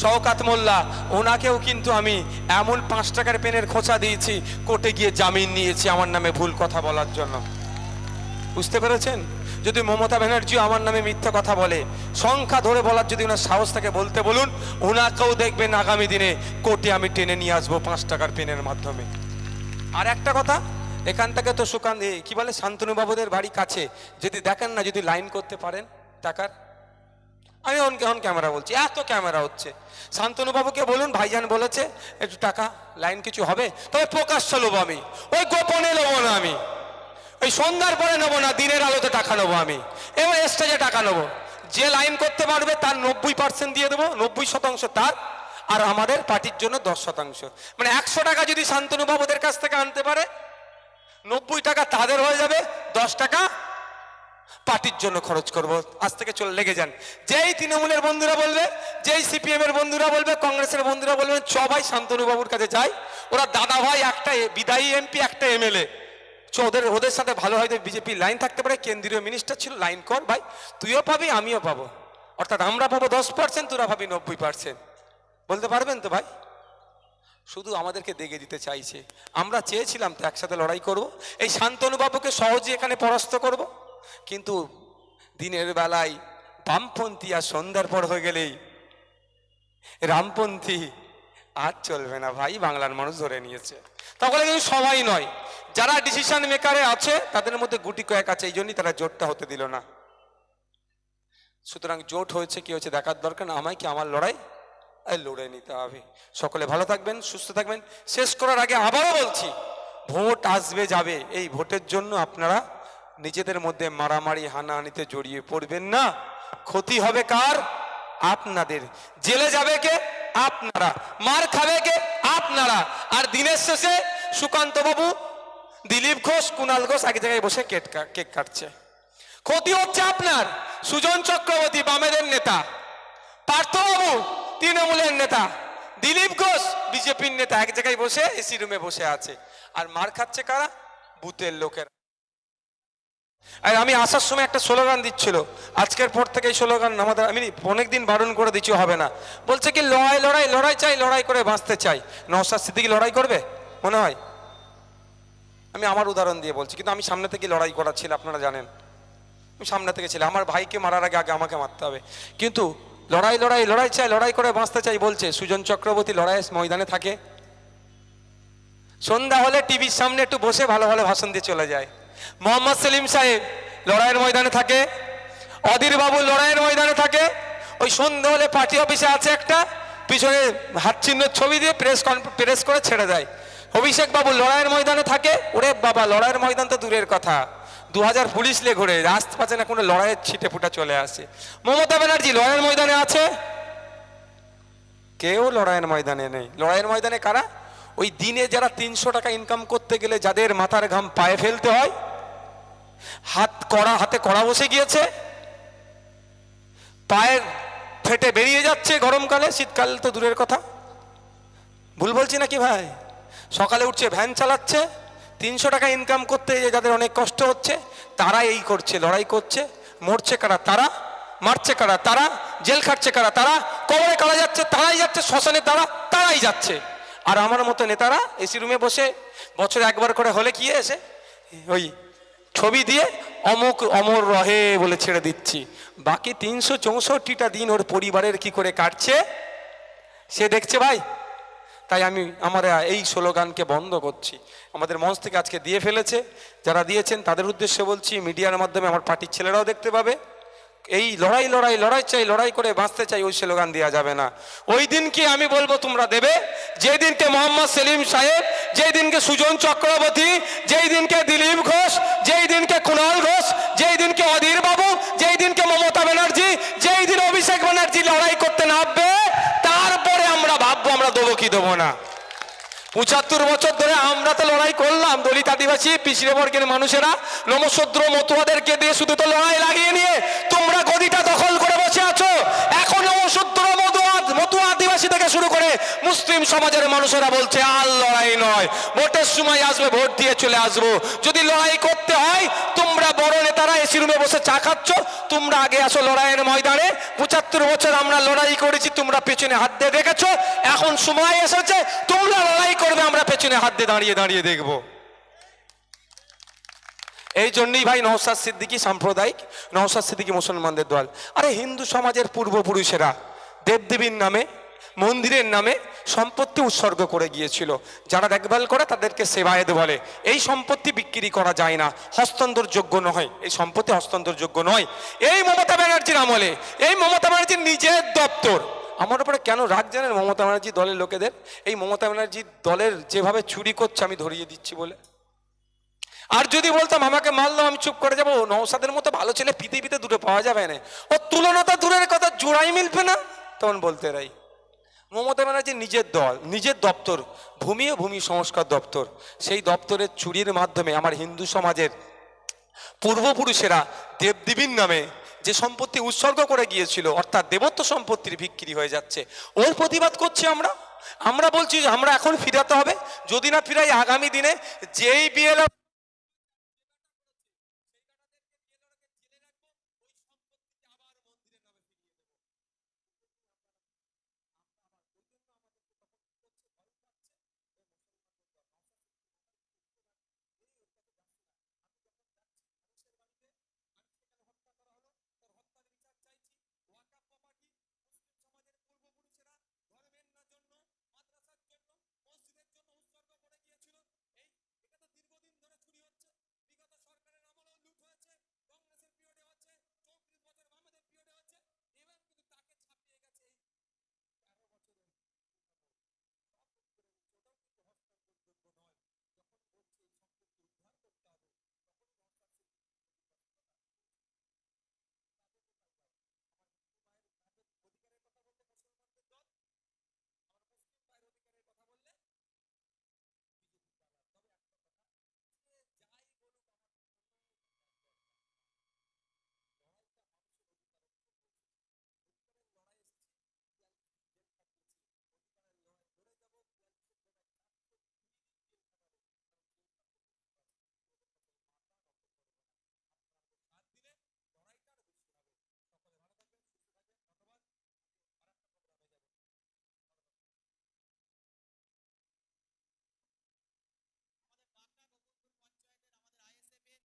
শওকাত মোল্লা। ওনাকেও কিন্তু আমি এমন 5 টাকার পেনের খোঁচা দিয়েছি, কোর্টে গিয়ে জামিন নিয়েছি আমার নামে ভুল কথা বলার জন্য। বুঝতে পেরেছেন? যদি মমতা ব্যানার্জিও আমার নামে মিথ্যা কথা বলে, সংখ্যা ধরে বলার যদি ওনার সাহস থাকে বলতে বলুন, ওনাকেও দেখবেন আগামী দিনে কোর্টে আমি টেনে নিয়ে আসবো 5 টাকার পেনের মাধ্যমে। আর একটা কথা, এখান থেকে তো সুকান্ত কি বলে শান্তনু বাবুদের বাড়ি কাছে, যদি দেখেন না, যদি লাইন করতে পারেন টাকার, আমি অন ক্যামেরা বলছি, এত ক্যামেরা হচ্ছে, শান্তনু বাবুকে বলুন ভাইজান বলেছে একটু টাকা লাইন কিছু হবে, তবে প্রকাশ্য নেবো আমি, ওই গোপনে নেবো না আমি, ওই সন্ধ্যার পরে নেবো না, দিনের আলোতে টাকা নেবো আমি, এবং স্টেজে টাকা নেবো। যে লাইন করতে পারবে তার 90% দিয়ে দেবো, 90% তার, আর আমাদের পার্টির জন্য 10%। মানে 100 টাকা যদি শান্তনু বাবুদের কাছ থেকে আনতে পারে, 90 টাকা তাদের হয়ে যাবে, 10 টাকা পার্টির জন্য খরচ করব। আজ থেকে চলে লেগে যান। যেই তৃণমূলের বন্ধুরা বলবে, যেই সিপিএম এর বন্ধুরা বলবে, কংগ্রেসের বন্ধুরা বলবেন সবাই শান্তনু বাবুর কাছে যায়, ওরা দাদা ভাই, একটা বিদায়ী এমপি, একটা এমএলএ, ওদের সাথে ভালো হয়তো বিজেপি লাইন থাকতে পারে, কেন্দ্রীয় মিনিস্টার ছিল, লাইন কর ভাই, তুইও পাবি আমিও পাবো, অর্থাৎ আমরা পাবো 10%, তোরা পাবি 90%। বলতে পারবেন তো ভাই? শুধু আমাদেরকে দেখে দিতে চাইছে। আমরা চেয়েছিলাম তো একসাথে লড়াই করব, এই শান্তনু বাবুকে সহজে এখানে পরাস্ত করব, কিন্তু দিনের বেলায় বামপন্থী আর সন্ধ্যার পর হয়ে গেলেই রামপন্থী আর চলবে না ভাই, বাংলার মানুষ ধরে নিয়েছে। তাহলে কিন্তু সবাই নয়, যারা ডিসিশন মেকারে আছে তাদের মধ্যে গুটি কয়েক আছে, এই জন্যই তারা জোটটা হতে দিল না। সুতরাং জোট হয়েছে কি হয়েছে দেখার দরকার না, আমায় কি আমার লড়াই লড়ে নিতে হবে। সকলে ভালো থাকবেন, সুস্থ থাকবেন। শেষ করার আগে আবারও বলছি, ভোট আসবে যাবে, এই ভোটের জন্য আপনারা নিজেদের মধ্যে মারামারি হানাহানিতে জড়িয়ে পড়বেন না। ক্ষতি হবে কার? আপনাদের। জেলে যাবে কে? আপনারা। মার খাবে কে? আপনারা। আর দিনের শেষে সুকান্ত বাবু, দিলীপ ঘোষ, কুণাল ঘোষ এক জায়গায় বসে কেক কাটছে। ক্ষতি হচ্ছে আপনার। সুজন চক্রবর্তী বামেদের নেতা, পার্থবাবু তৃণমূলের নেতা, দিলীপ ঘোষ বিজেপির নেতা এক জায়গায় বসে এসি রুমে বসে আছে, আর মার খাচ্ছে কারা? বুথের লোকেরা। আর আমি আসার সময় একটা স্লোগান দিচ্ছিল, আজকের পর থেকে এই স্লোগান আমাদের, আমি অনেকদিন বারণ করে দিচ্ছি, হবে না। বলছে কি লড়াই লড়াই লড়াই চাই, লড়াই করে বাঁচতে চাই। নওশাদ সিদ্দিকী লড়াই করবে মনে হয়? আমি আমার উদাহরণ দিয়ে বলছি, কিন্তু আমি সামনে থেকে লড়াই করার ছিল, আপনারা জানেন আমি সামনে থেকে ছিলাম। আমার ভাইকে মারার আগে আগে আমাকে মারতে হবে, কিন্তু লড়াই লড়াই লড়াই চাই, লড়াই করে বাঁচতে চাই বলছে। সুজন চক্রবর্তী লড়াইয়ের ময়দানে থাকে, সন্ধ্যা হলে টিভির সামনে একটু বসে ভালো ভালো ভাষণ দিয়ে চলে যায়। মোহাম্মদ সেলিম সাহেব লড়াইয়ের ময়দানে থাকে, অধীর বাবু লড়াইয়ের ময়দানে থাকে, ওই সন্ধ্যা হলে পার্টি অফিসে আছে একটা, পিছনে হাত চিহ্নের ছবি দিয়ে প্রেস করে ছেড়ে দেয়। অভিষেক বাবু লড়াইয়ের ময়দানে থাকে, ওরে বাবা লড়াইয়ের ময়দান তো দূরের কথা, 2000 পুলিশ লে ঘুরে রাস্তা পাচ্ছে না, কোনো লড়াইয়ের ছিটে ফুটা চলে আসে। মমতা ব্যানার্জি লড়াইয়ের ময়দানে আছে, কেউ লড়াইয়ের ময়দানে নেই। লড়াইয়ের ময়দানে কারা? ওই দিনে যারা 300 টাকা ইনকাম করতে গেলে যাদের মাথার ঘাম পায়ে ফেলতে হয়, হাতে কড়া বসে গিয়েছে, পায়ের ফেটে বেরিয়ে যাচ্ছে গরমকালে, শীতকাল তো দূরের কথা। ভুল বলছি নাকি ভাই? সকালে উঠছে ভ্যান চালাচ্ছে, 300 টাকা ইনকাম করতে যাদের অনেক কষ্ট হচ্ছে, তারা এই করছে, লড়াই করছে। মরছে কারা? তারা। মারছে কারা? তারা। জেল খাটছে কারা? তারা। কবরে কারা যাচ্ছে? তারাই যাচ্ছে। শ্মশানে তারাই যাচ্ছে। আর আমার মতো নেতারা এসি রুমে বসে বছরে একবার করে হলে কি এসে ওই ছবি দিয়ে অমুক অমর রহে বলে ছেড়ে দিচ্ছি, বাকি 364টা দিন ওর পরিবারের কি করে কাটছে সে দেখছে ভাই। তাই আমি আমার এই স্লোগানকে বন্ধ করছি, আমাদের মঞ্চ থেকে আজকে দিয়ে ফেলেছে, যারা দিয়েছেন তাদের উদ্দেশ্যে বলছি, মিডিয়ার মাধ্যমে আমার পার্টির ছেলেরাও দেখতে পাবে। এই লড়াই লড়াই লড়াই চাই, লড়াই করে বাঁচতে চাই, ওই স্লোগান দেওয়া যাবে না। ওই দিনকে আমি বলবো তোমরা দেবে, যেই দিনকে মোহাম্মদ সেলিম সাহেব, যেই দিনকে সুজন চক্রবর্তী, যেই দিনকে দিলীপ ঘোষ, যেই দিনকে কুণাল ঘোষ, যেই দিনকে অধীর বাবু, যেই দিনকে মমতা ব্যানার্জি, যেই দিন অভিষেক ব্যানার্জি লড়াই করতে নামবে, তারপরে আমরা ভাববো আমরা দেবো কি দেবো না। 75 বছর ধরে আমরা তো লড়াই করলাম, দলিত আদিবাসী পিছিয়ে বর্গের মানুষেরা, নমশূদ্র মতুয়াদেরকে দিয়ে শুধু তো লড়াই লাগিয়ে নিয়ে তোমরা গদিটা দখল করে বসে আছো। এখন নমশূদ্র মতুয়া আদিবাসী থেকে শুরু করে মুসলিম সমাজের মানুষেরা বলছে আর লড়াই নয়, ভোটের সময় আসবে, ভোট দিয়ে চলে আসবো। যদি লড়াই করতে হয়, তোমরা বড় নেতারা এসি রুমে বসে চা খাচ্ছ, তোমরা আগে আসো লড়াইয়ের ময়দানে। 75 বছর আমরা লড়াই করেছি, তোমরা পেছনে হাত দিয়ে দেখেছো, এখন সময় এসেছে তোমরা লড়াই করবে, আমরা পেছনে হাত দিয়ে দাঁড়িয়ে দাঁড়িয়ে দেখবো। এই জন্যই ভাই নওশাদ সিদ্দিকী সাম্প্রদায়িক, নওশাদ সিদ্দিকী মুসলমানদের দল। আরে হিন্দু সমাজের পূর্বপুরুষেরা দেবদেবীর নামে, মন্দিরের নামে সম্পত্তি উৎসর্গ করে গিয়েছিল, যারা দেখভাল করে তাদেরকে সেবায়েত বলে। এই সম্পত্তি বিক্রি করা যায় না, হস্তান্তরযোগ্য নয়, এই সম্পত্তি হস্তান্তরযোগ্য নয়। এই মমতা ব্যানার্জির আমলে, এই মমতা ব্যানার্জির নিজের দপ্তর, আমার উপরে কেন রাগ জানেন মমতা ব্যানার্জি দলের লোকেদের? এই মমতা ব্যানার্জি দলের যেভাবে চুরি করছে আমি ধরিয়ে দিচ্ছি বলে। আর যদি বলতাম আমাকে মারলাম আমি চুপ করে যাবো, নওশাদের মতো ভালো ছেলে পৃথিবীতে দুটো পাওয়া যাবে না, ও তুলনাটা দূরের কথা, জোড়াই মিলবে না, তখন বলতে রাই। মমতা ব্যানার্জির নিজের দল, নিজের দপ্তর, ভূমি ও ভূমি সংস্কার দপ্তর, সেই দপ্তরের চুরির মাধ্যমে আমার হিন্দু সমাজের পূর্বপুরুষেরা দেবদেবীর নামে যে সম্পত্তি উৎসর্গ করে গিয়েছিল, অর্থাৎ দেবত্ব সম্পত্তির বিক্রি হয়ে যাচ্ছে, ওর প্রতিবাদ করছি আমরা। আমরা বলছি যে আমরা এখন ফিরাতে হবে, যদি না ফিরাই আগামী দিনে যেই বিএলও